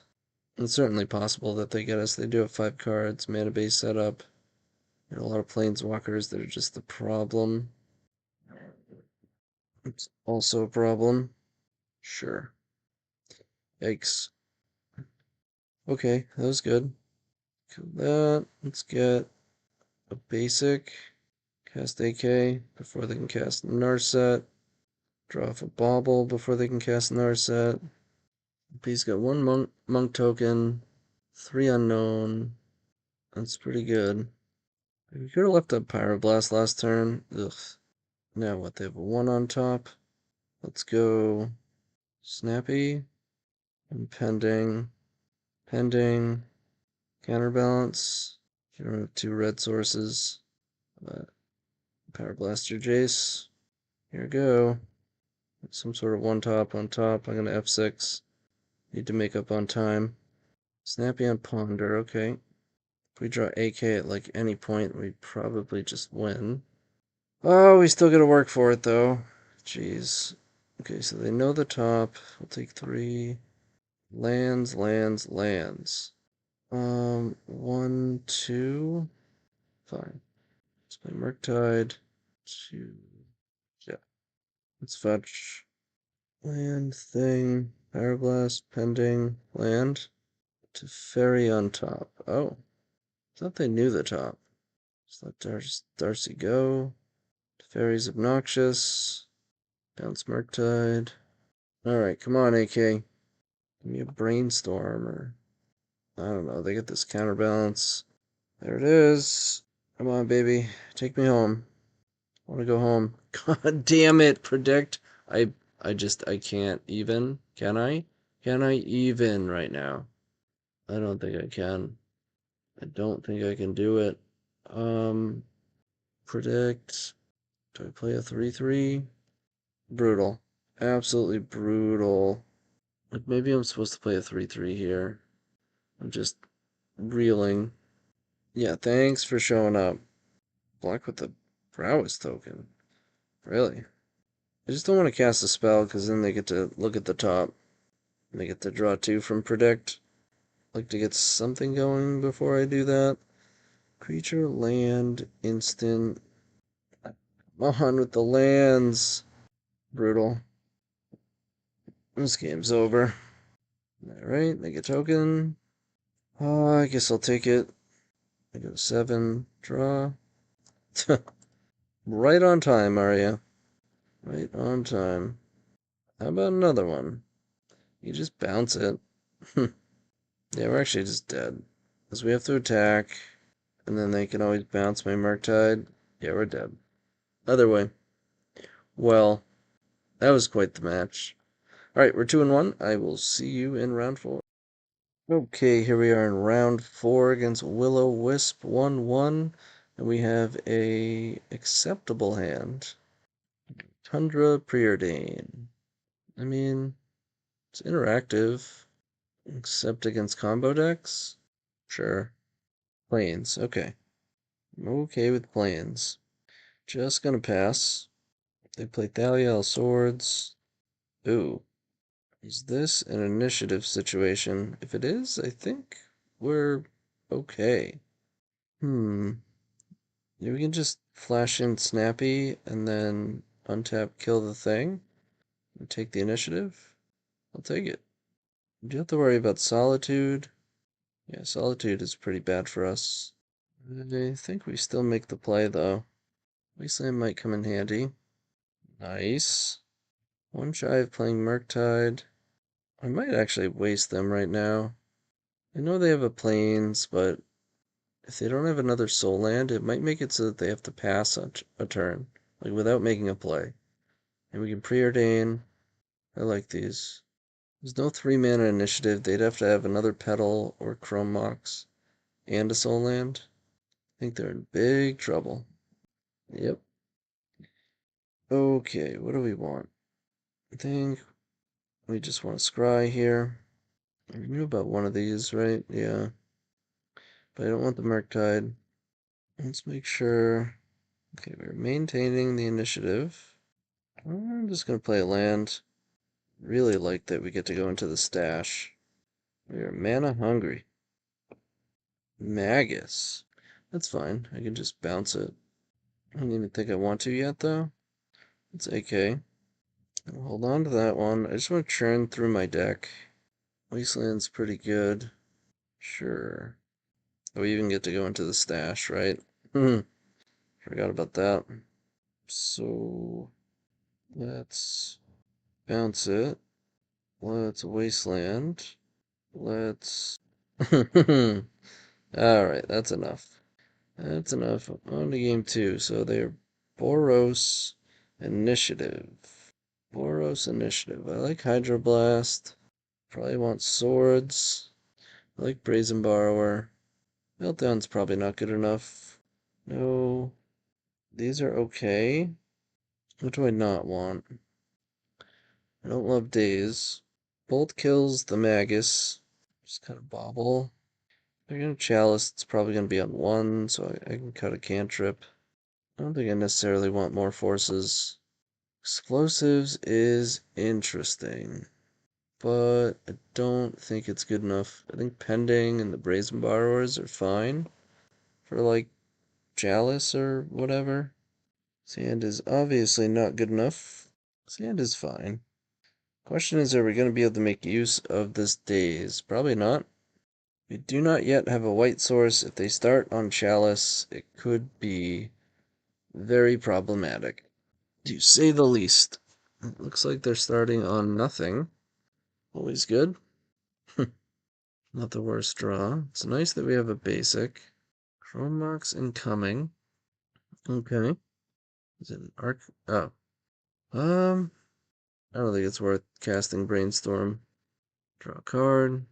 It's certainly possible that they get us. They do have 5 cards, mana base setup. And a lot of planeswalkers that are just the problem. It's also a problem. Sure. Yikes. Okay, that was good. Kill that. Let's get a basic. Cast AK before they can cast Narset. Draw off a Bauble before they can cast Narset. He's got 1 monk token, 3 unknown. That's pretty good. We could have left up Pyroblast last turn. Ugh. Now what? They have a 1 on top. Let's go Snappy. Impending. Pending. Counterbalance. You don't have 2 red sources. Power Blaster Jace. Here we go. Some sort of 1 top on top. I'm going to F6. Need to make up on time. Snappy on Ponder. Okay. If we draw AK at like any point, we probably just win. Oh, we still got to work for it though. Jeez. Okay, so they know the top. We'll take 3. Lands, lands, lands. 1, 2. Fine. Let's play Murktide. 2. Yeah. Let's fetch. Land thing. Pyroblast, pending, land. To ferry on top. Oh. I thought they knew the top. Just let Darcy go. Fairy's obnoxious. Bounce Murktide. Alright, come on, AK. Give me a brainstorm or I don't know. They get this counterbalance. There it is. Come on, baby. Take me home. I want to go home. God damn it, predict. I I can't even. Can I? Can I even right now? I don't think I can. I don't think I can do it. Predict. Do I play a 3/3? Brutal. Absolutely brutal. Like maybe I'm supposed to play a 3/3 here. I'm just reeling. Yeah, thanks for showing up. Block with the prowess token. Really? I just don't want to cast a spell because then they get to look at the top. And they get to draw 2 from predict. Like to get something going before I do that. Creature, land, instant. Come on with the lands. Brutal. This game's over. Alright, make a token. Oh, I guess I'll take it. I go 7, draw. Right on time, Aria. Right on time. How about another one? You just bounce it. Yeah, we're actually just dead. Because we have to attack, and then they can always bounce my Murktide. Yeah, we're dead. Other way. Well, that was quite the match. Alright, we're 2-1. I will see you in round 4. Okay, here we are in round 4 against Will-O-Wisp 1-1. And we have a acceptable hand. Tundra Preordain. I mean, it's interactive. Except against combo decks? Sure. Planes, okay. I'm okay with planes. Just gonna pass. They play Thaliel Swords. Ooh. Is this an initiative situation? If it is, I think we're okay. Yeah, we can just flash in Snappy and then untap kill the thing and take the initiative. I'll take it. Do you have to worry about Solitude? Yeah, Solitude is pretty bad for us. I think we still make the play though. Wasteland might come in handy. Nice. One shy of playing Murktide. I might actually waste them right now. I know they have a Plains, but if they don't have another Soul Land, it might make it so that they have to pass a turn, like without making a play. And we can preordain. I like these. There's no 3-mana initiative. They'd have to have another Petal or Chrome Mox and a Soul Land. I think they're in big trouble. Yep. Okay, what do we want? I think we just want to scry here. We knew about one of these, right? Yeah. But I don't want the Murktide. Let's make sure. Okay, we're maintaining the initiative. I'm just going to play a land. Really like that we get to go into the stash. We are mana hungry. Magus. That's fine. I can just bounce it. I don't even think I want to yet, though. It's AK. I'll hold on to that one. I just want to churn through my deck. Wasteland's pretty good. Sure. Oh, we even get to go into the stash, right? Forgot about that. So, let's bounce it. Let's Wasteland. Let's... Alright, that's enough. That's enough. On to game 2. So they're Boros Initiative. Boros Initiative. I like Hydroblast. Probably want swords. I like Brazen Borrower. Meltdown's probably not good enough. No. These are okay. What do I not want? I don't love Daze. Bolt kills the Magus. Just kind of bobble. They're gonna Chalice. It's probably gonna be on 1, so I can cut a cantrip. I don't think I necessarily want more forces. Explosives is interesting, but I don't think it's good enough. I think Pending and the Brazen Borrowers are fine for like Chalice or whatever. Sand is obviously not good enough. Sand is fine. Question is, are we going to be able to make use of this Daze? Probably not. We do not yet have a white source. If they start on Chalice, it could be very problematic, to say the least. It looks like they're starting on nothing. Always good. Not the worst draw. It's nice that we have a basic. Chrome Mox incoming. Okay. Is it an arc? Oh. I don't think it's worth casting Brainstorm. Draw a card.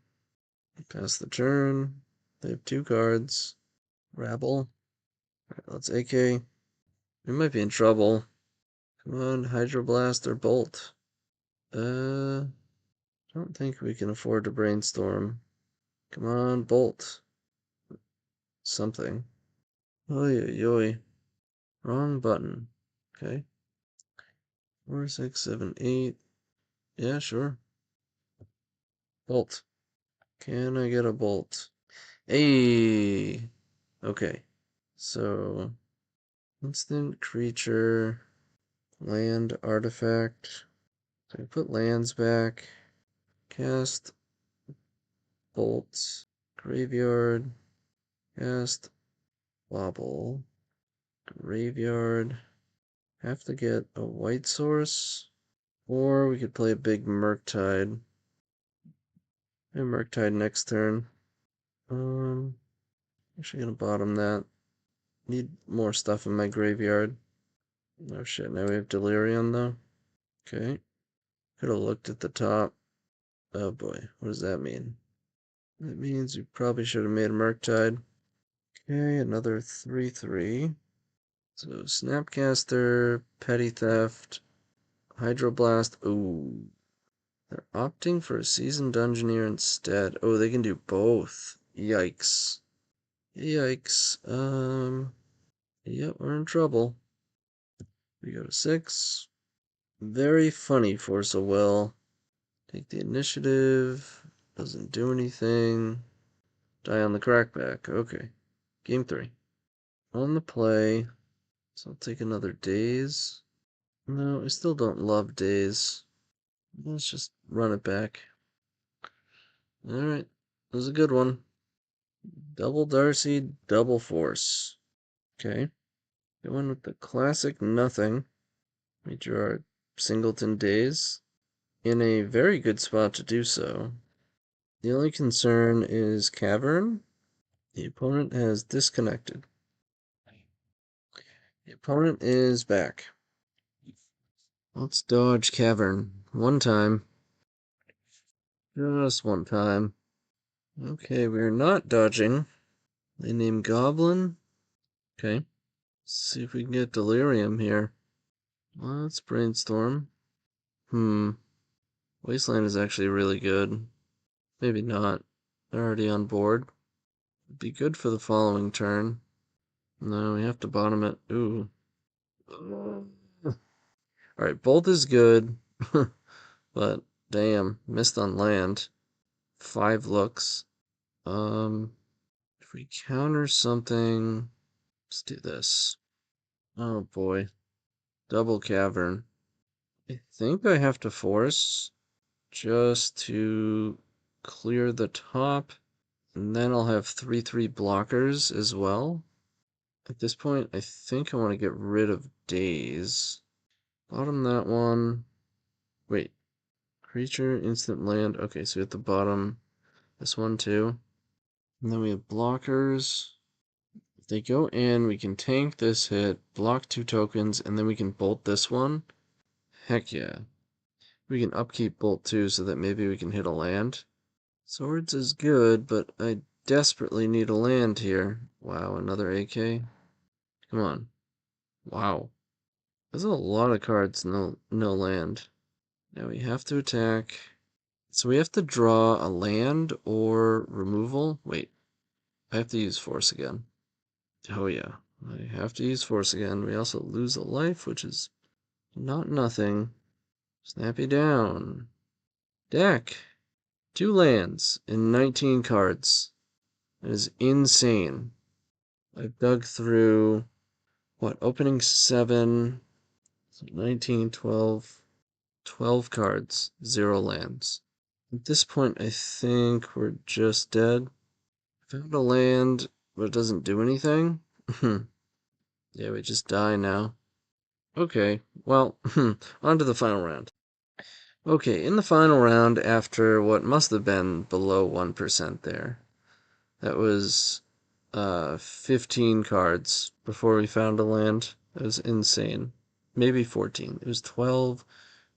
Pass the turn. They have 2 cards. Rabble. Alright, let's AK. We might be in trouble. Come on, Hydroblast or Bolt. I don't think we can afford to Brainstorm. Come on, Bolt. Something. Oy, oy. Wrong button. Okay. 4, 6, 7, 8. Yeah, sure. Bolt. Can I get a bolt? Hey! Okay. So, instant creature, land artifact. So I put lands back. Cast bolt. Graveyard. Cast wobble. Graveyard. Have to get a white source. Or we could play a big Murktide. And Murktide next turn. Actually gonna bottom that. Need more stuff in my graveyard. Oh shit, now we have Delirium though. Okay. Could have looked at the top. Oh boy, what does that mean? That means we probably should have made a Murktide. Okay, another 3/3. So Snapcaster, Petty Theft, Hydroblast. Ooh. They're opting for a Seasoned Dungeoneer instead. Oh, they can do both. Yikes. Yikes. Yep, we're in trouble. We go to 6. Very funny, Force of Will. Take the initiative. Doesn't do anything. Die on the crackback. Okay. Game 3. On the play. So I'll take another Daze. No, I still don't love Daze. Let's just run it back. Alright. That was a good one. Double Darcy, double Force. Okay. Going with the classic nothing. We draw our Singleton Days. In a very good spot to do so. The only concern is Cavern. The opponent has disconnected. The opponent is back. Let's dodge Cavern. One time. Just one time. Okay, we're not dodging. They name Goblin. Okay. Let's see if we can get Delirium here. Let's brainstorm. Wasteland is actually really good. Maybe not. They're already on board. It'd be good for the following turn. No, we have to bottom it. Ooh. Alright, Bolt is good. But, damn, missed on land. 5 looks. If we counter something, let's do this. Oh boy. Double Cavern. I think I have to force just to clear the top. And then I'll have 3/3 blockers as well. At this point, I think I want to get rid of Daze. Bottom that one. Wait. Creature, instant land. Okay, so we have to bottom this one too. And then we have blockers. If they go in, we can tank this hit, block 2 tokens, and then we can bolt this one. Heck yeah. We can upkeep bolt 2 so that maybe we can hit a land. Swords is good, but I desperately need a land here. Wow, another AK? Come on. Wow. That's a lot of cards, no land. Now we have to attack. So we have to draw a land or removal. Wait, I have to use force again. Oh yeah, I have to use force again. We also lose a life, which is not nothing. Snappy down. Deck. 2 lands in 19 cards. That is insane. I've dug through, what, opening 7, so 19, 12 cards, 0 lands. At this point, I think we're just dead. Found a land, but it doesn't do anything. Yeah, we just die now. Okay, well, on to the final round. Okay, in the final round, after what must have been below 1% there, that was 15 cards before we found a land. That was insane. Maybe 14. It was 12,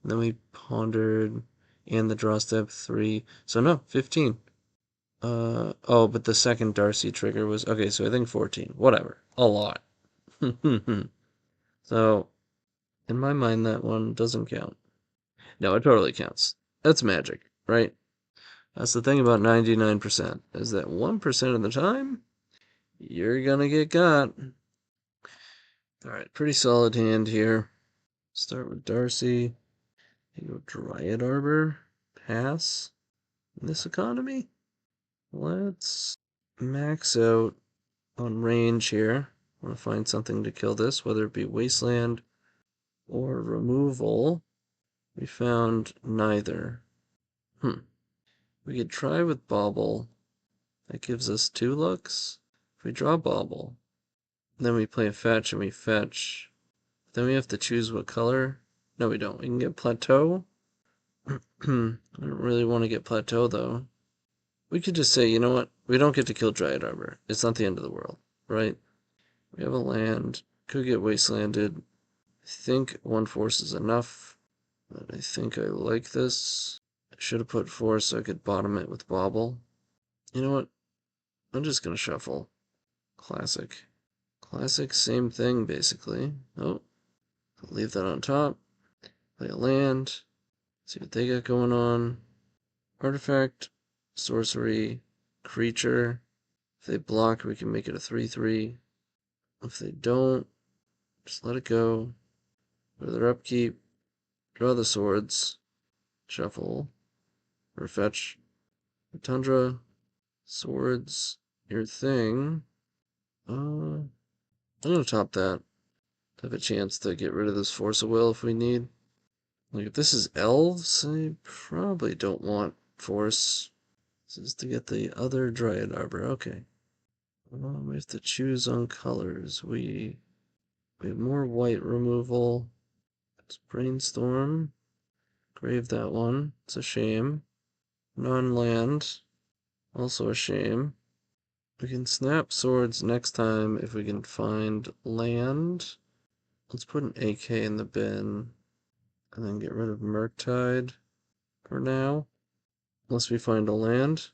and then we pondered, and the draw step 3. So no, 15. Oh, but the second Darcy trigger was, okay, so I think 14. Whatever. A lot. So, in my mind, that one doesn't count. No, it totally counts. That's magic, right? That's the thing about 99%, is that 1% of the time, you're gonna get got. Alright, pretty solid hand here. Start with Darcy. You go Dryad Arbor. Pass. In this economy? Let's max out on range here. I want to find something to kill this, whether it be Wasteland or removal. We found neither. We could try with Bauble. That gives us 2 looks. If we draw Bauble, then we play a fetch and we fetch. Then we have to choose what color. No, we don't. We can get Plateau. I don't really want to get Plateau, though. We could just say, you know what? We don't get to kill Dryad Arbor. It's not the end of the world, right? We have a land. Could get Wastelanded. I think 1 force is enough. But I think I like this. I should have put 4 so I could bottom it with Bauble. You know what? I'm just going to shuffle. Classic. Classic, same thing, basically. Oh, I'll leave that on top. Play a land. See what they got going on. Artifact, sorcery, creature. If they block, we can make it a 3/3. If they don't, just let it go. Go to their upkeep. Draw the swords. Shuffle. Or fetch. Tundra. Swords. Your thing. I'm gonna top that. To have a chance to get rid of this Force of Will if we need. Like, if this is Elves, I probably don't want Force. This is to get the other Dryad Arbor. Okay. We have to choose on colors. We have more white removal. Let's brainstorm. Grave that one. It's a shame. Non-land. Also a shame. We can snap swords next time if we can find land. Let's put an AK in the bin. And then get rid of Murktide for now. Unless we find a land.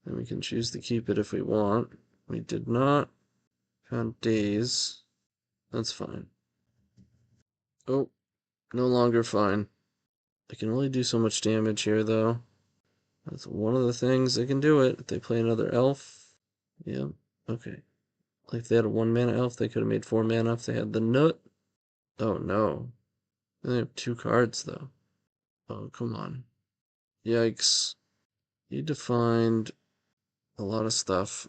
Then we can choose to keep it if we want. We did not. Found Days. That's fine. Oh, no longer fine. I can only do so much damage here, though. That's one of the things they can do it. If they play another elf. Yeah, okay. Like if they had a 1-mana elf, they could have made 4 mana if they had the nut. Oh no. They have 2 cards, though. Oh, come on. Yikes. Need to find a lot of stuff.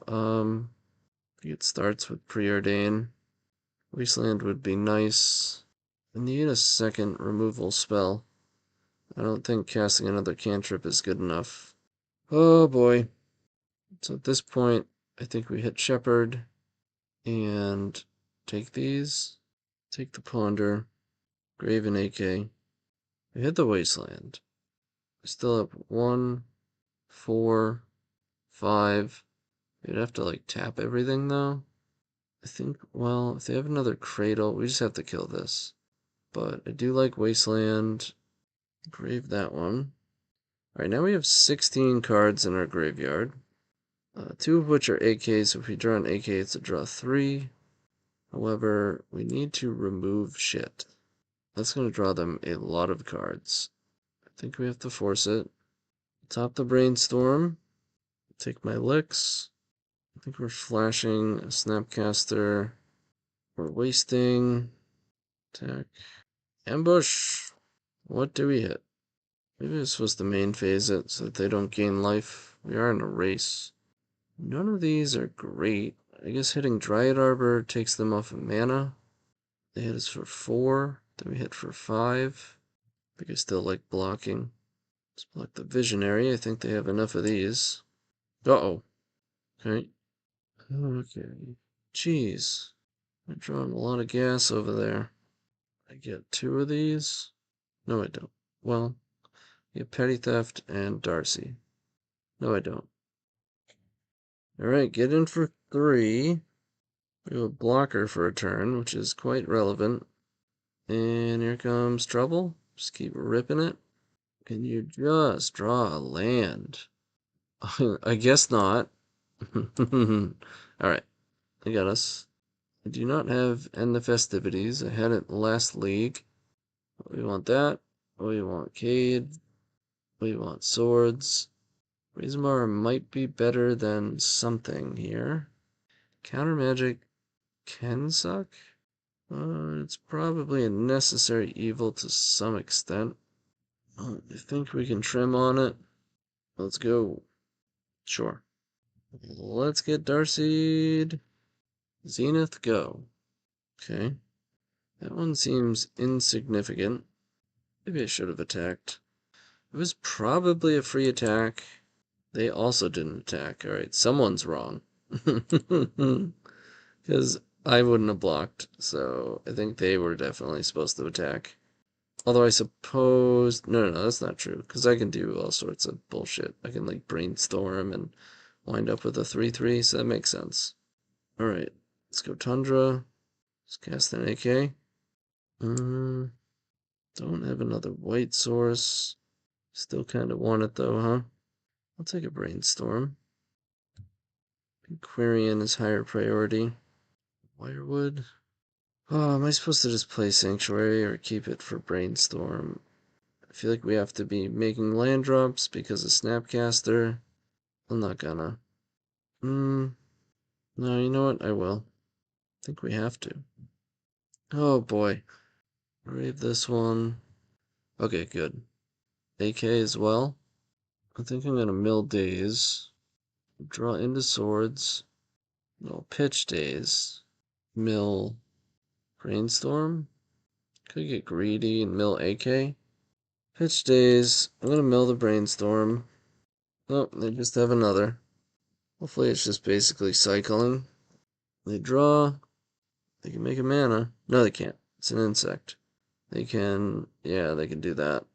It starts with Preordain. Wasteland would be nice. I need a second removal spell. I don't think casting another cantrip is good enough. Oh boy. So at this point, I think we hit Shepherd and take these. Take the Ponder. Grave and AK. We hit the Wasteland. We still have 1, 4, 5. We'd have to like tap everything though. I think, well, if they have another Cradle, we just have to kill this. But I do like Wasteland. Grave that one. Alright, now we have 16 cards in our graveyard. 2 of which are AKs, so if we draw an AK, it's a draw 3. However, we need to remove shit. That's going to draw them a lot of cards. I think we have to force it. Top the Brainstorm. Take my licks. I think we're flashing a Snapcaster. We're wasting. Attack. Ambush! What do we hit? Maybe we're supposed to main phase it so that they don't gain life. We are in a race. None of these are great. I guess hitting Dryad Arbor takes them off of mana. They hit us for 4. Then we hit for 5. I think I still like blocking. Let's block the Visionary. I think they have enough of these. Uh-oh. Okay. Okay. Jeez. I'm drawing a lot of gas over there. I get 2 of these? No, I don't. Well, I get Petty Theft and Darcy. No, I don't. Alright, get in for 3. We have a blocker for a turn, which is quite relevant. And here comes trouble. Just keep ripping it. Can you just draw a land? I guess not. Alright, they got us. I do not have End the Festivities. I had it last league. We want that. We want Cade. We want Swords. Razormar might be better than something here. Counter Magic can suck. It's probably a necessary evil to some extent. I think we can trim on it. Let's go. Sure. Let's get Darcy'd. Zenith, go. Okay. That one seems insignificant. Maybe I should have attacked. It was probably a free attack. They also didn't attack. Alright, someone's wrong. Because I wouldn't have blocked, so I think they were definitely supposed to attack. Although I suppose... No, that's not true, because I can do all sorts of bullshit. I can, like, brainstorm and wind up with a 3-3, so that makes sense. Alright, let's go Tundra. Let's cast an AK. Don't have another white source. Still kind of want it, though, huh? I'll take a brainstorm. Quarian is higher priority. Wirewood. Oh, am I supposed to just play Sanctuary or keep it for Brainstorm? I feel like we have to be making land drops because of Snapcaster. I'm not gonna. No, you know what? I will. I think we have to. Oh boy. Grave this one. Okay, good. AK as well. I think I'm gonna mill Days. Draw into Swords. No, pitch Days. Mill Brainstorm. Could get greedy and mill AK. Pitch Days. I'm gonna mill the Brainstorm. Oh, they just have another. Hopefully it's just basically cycling. They draw. They can make a mana. No, they can't. It's an insect. They can, yeah, they can do that.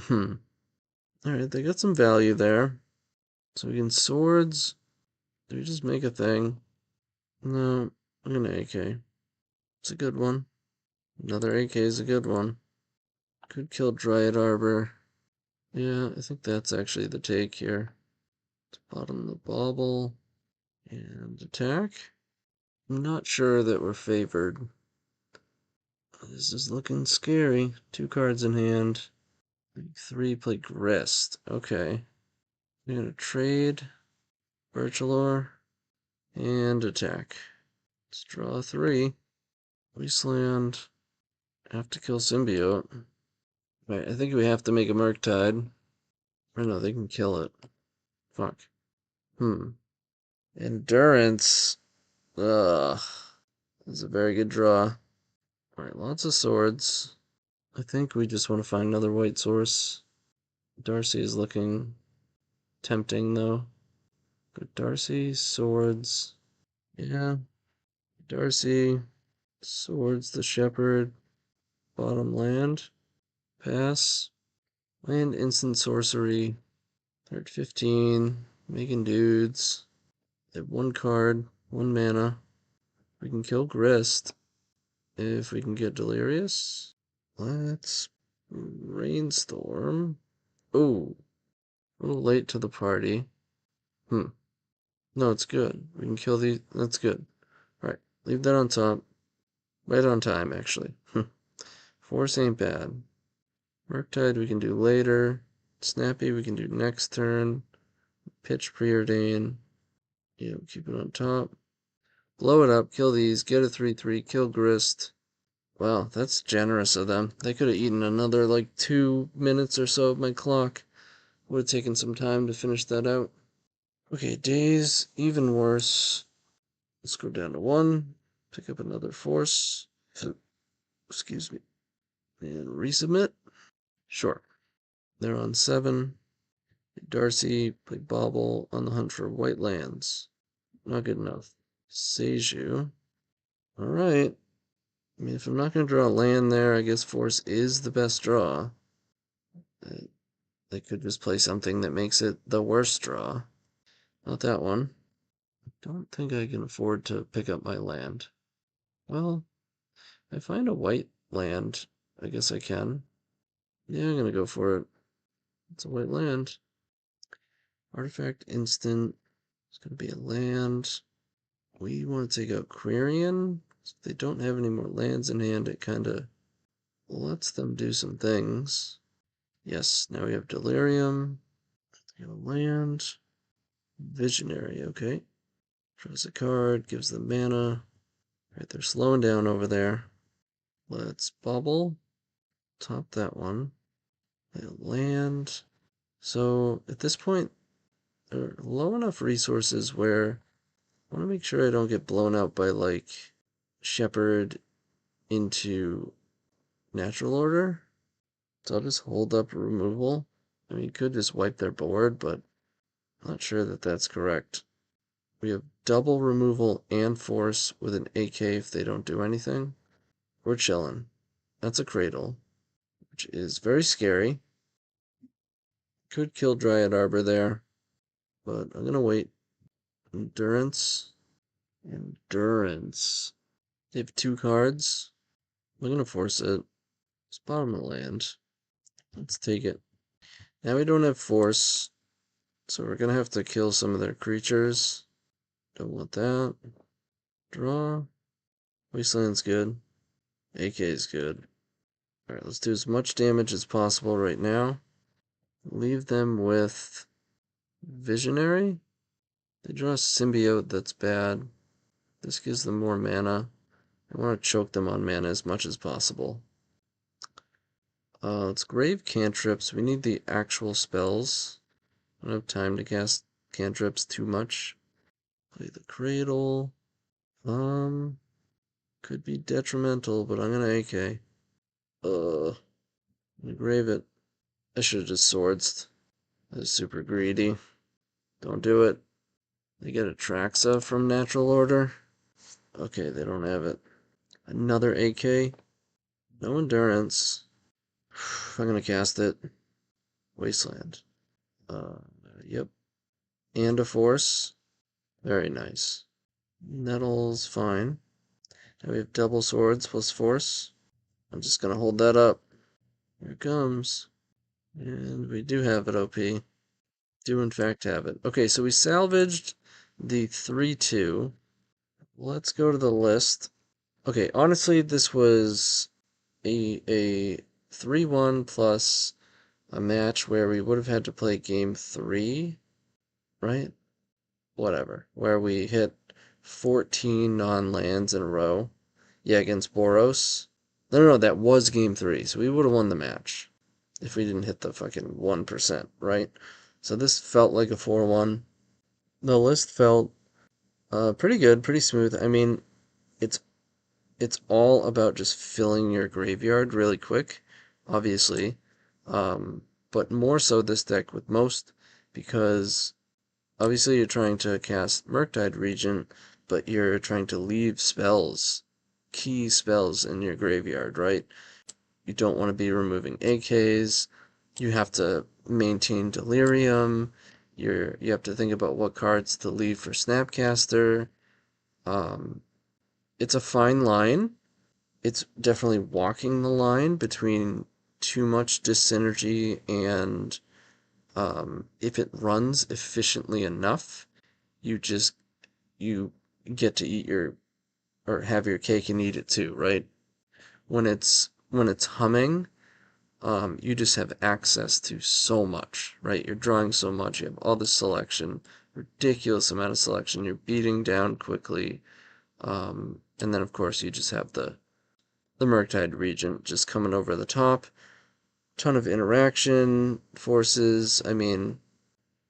Alright, they got some value there. So we can swords. Do we just make a thing? No, I'm gonna AK. It's a good one. Another AK is a good one. Could kill Dryad Arbor. Yeah, I think that's actually the take here. Bottom the bauble. And attack. I'm not sure that we're favored. This is looking scary. 2 cards in hand. 3 play Grist. Okay. We're gonna trade Birchalore and attack. Let's draw 3. Wasteland. Have to kill Symbiote. Right, I think we have to make a Murktide. Or no, they can kill it. Fuck. Endurance. Ugh. That's a very good draw. Alright, lots of swords. I think we just want to find another white source. Darcy is looking tempting, though. Good Darcy, swords. Yeah. Darcy, swords, the shepherd. Bottom land. Pass. Land instant sorcery. Third 15. Making dudes. They have 1 card, 1 mana. We can kill Grist if we can get Delirious. Let's Rainstorm. Oh, a little late to the party. No, it's good. We can kill these. That's good. Alright, leave that on top. Right on time, actually. Force ain't bad. Murktide we can do later. Snappy we can do next turn. Pitch Preordain. Yeah, keep it on top. Blow it up, kill these, get a 3/3, kill Grist. Wow, that's generous of them. They could have eaten another like 2 minutes or so of my clock. Would have taken some time to finish that out. Okay, days, even worse. Let's go down to 1. Pick up another force. Excuse me. And resubmit. Sure. They're on 7. Darcy, play Bauble on the hunt for white lands. Not good enough. Seiju. Alright. I mean, if I'm not going to draw a land there, I guess Force is the best draw. They could just play something that makes it the worst draw. Not that one. Don't think I can afford to pick up my land. Well, if I find a white land, I guess I can. Yeah, I'm going to go for it. It's a white land. Artifact instant. It's going to be a land. We want to take out Quirion. If they don't have any more lands in hand, it kind of lets them do some things. Yes, now we have Delirium. We have a land. Visionary, okay. Draws a card, gives them mana. Alright, they're slowing down over there. Let's bubble. Top that one. They land. So at this point, they're low enough resources where I want to make sure I don't get blown out by like Shepherd into natural order. So I'll just hold up removal. I mean, you could just wipe their board, but I'm not sure that that's correct. We have double removal and force with an AK if they don't do anything. We're chilling. That's a cradle, which is very scary. Could kill Dryad Arbor there, but I'm gonna wait. Endurance. Endurance. They have 2 cards. I'm gonna force it. It's bottom of the land. Let's take it. Now we don't have force, so we're gonna have to kill some of their creatures. Don't want that. Draw. Wasteland's good. AK is good. Alright, let's do as much damage as possible right now. Leave them with Visionary. They draw a Symbiote that's bad. This gives them more mana. I want to choke them on mana as much as possible. Let's grave cantrips. We need the actual spells. I don't have time to cast cantrips too much. Play the Cradle. Could be detrimental, but I'm gonna AK. I'm gonna grave it. I should have just swords. I was super greedy. Don't do it. They get a Traxa from Natural Order. Okay, they don't have it. Another AK. No endurance. If I'm gonna cast it, Wasteland. Yep. And a force. Very nice. Nettle's fine. Now we have double swords plus force. I'm just gonna hold that up. Here it comes. And we do have it, OP. Do in fact have it. Okay, so we salvaged the 3-2. Let's go to the list. Okay, honestly, this was a 3-1 plus a match where we would have had to play game 3, right? Whatever. Where we hit 14 non-lands in a row. Yeah, against Boros. No, that was game 3, so we would have won the match if we didn't hit the fucking 1%, right? So this felt like a 4-1. The list felt pretty good, pretty smooth. I mean, it's it's all about just filling your graveyard really quick, obviously. But more so this deck with most, because obviously you're trying to cast Murktide Regent, but you're trying to leave spells, key spells in your graveyard, right? You don't want to be removing AKs. You have to maintain Delirium. You have to think about what cards to leave for Snapcaster. Um, it's a fine line. It's definitely walking the line between too much dyssynergy and if it runs efficiently enough, you just you get to eat your or have your cake and eat it too, right? When it's humming, you just have access to so much, right? You're drawing so much, you have all this selection, ridiculous amount of selection, you're beating down quickly, and then of course you just have the Murktide Regent just coming over the top. Ton of interaction, forces. I mean,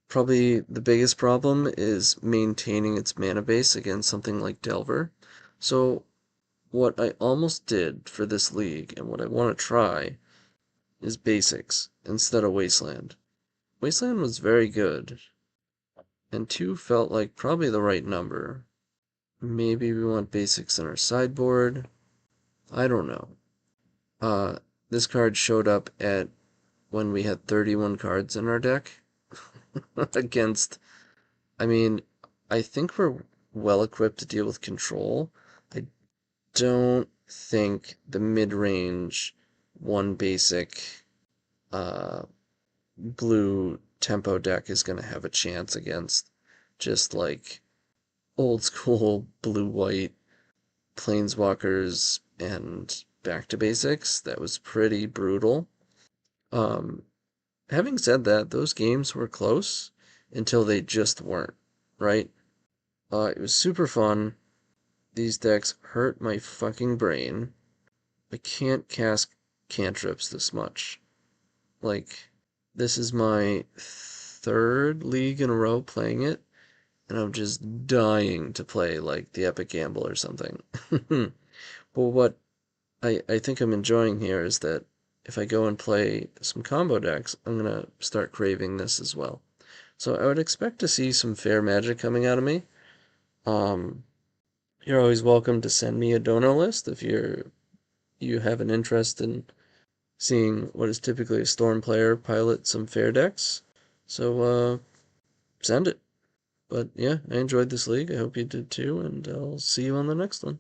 probably the biggest problem is maintaining its mana base against something like Delver. So, what I almost did for this league, and what I want to try, is basics instead of Wasteland. Wasteland was very good, and 2 felt like probably the right number. Maybe we want basics in our sideboard. I don't know. Uh, this card showed up at when we had 31 cards in our deck against, I mean, I think we're well equipped to deal with control. I don't think the mid-range one basic uh, blue tempo deck is going to have a chance against just like old school blue-white planeswalkers and back to basics. That was pretty brutal. Um, Having said that, those games were close until they just weren't, right? It was super fun. These decks hurt my fucking brain. I can't cast cantrips this much. Like, this is my third league in a row playing it, and I'm just dying to play, like, the Epic Gamble or something. But what I think I'm enjoying here is that if I go and play some combo decks, I'm gonna start craving this as well. So I would expect to see some fair magic coming out of me. Um, you're always welcome to send me a dono list if you have an interest in seeing what is typically a Storm player pilot some fair decks. So send it. But yeah, I enjoyed this league. I hope you did too, and I'll see you on the next one.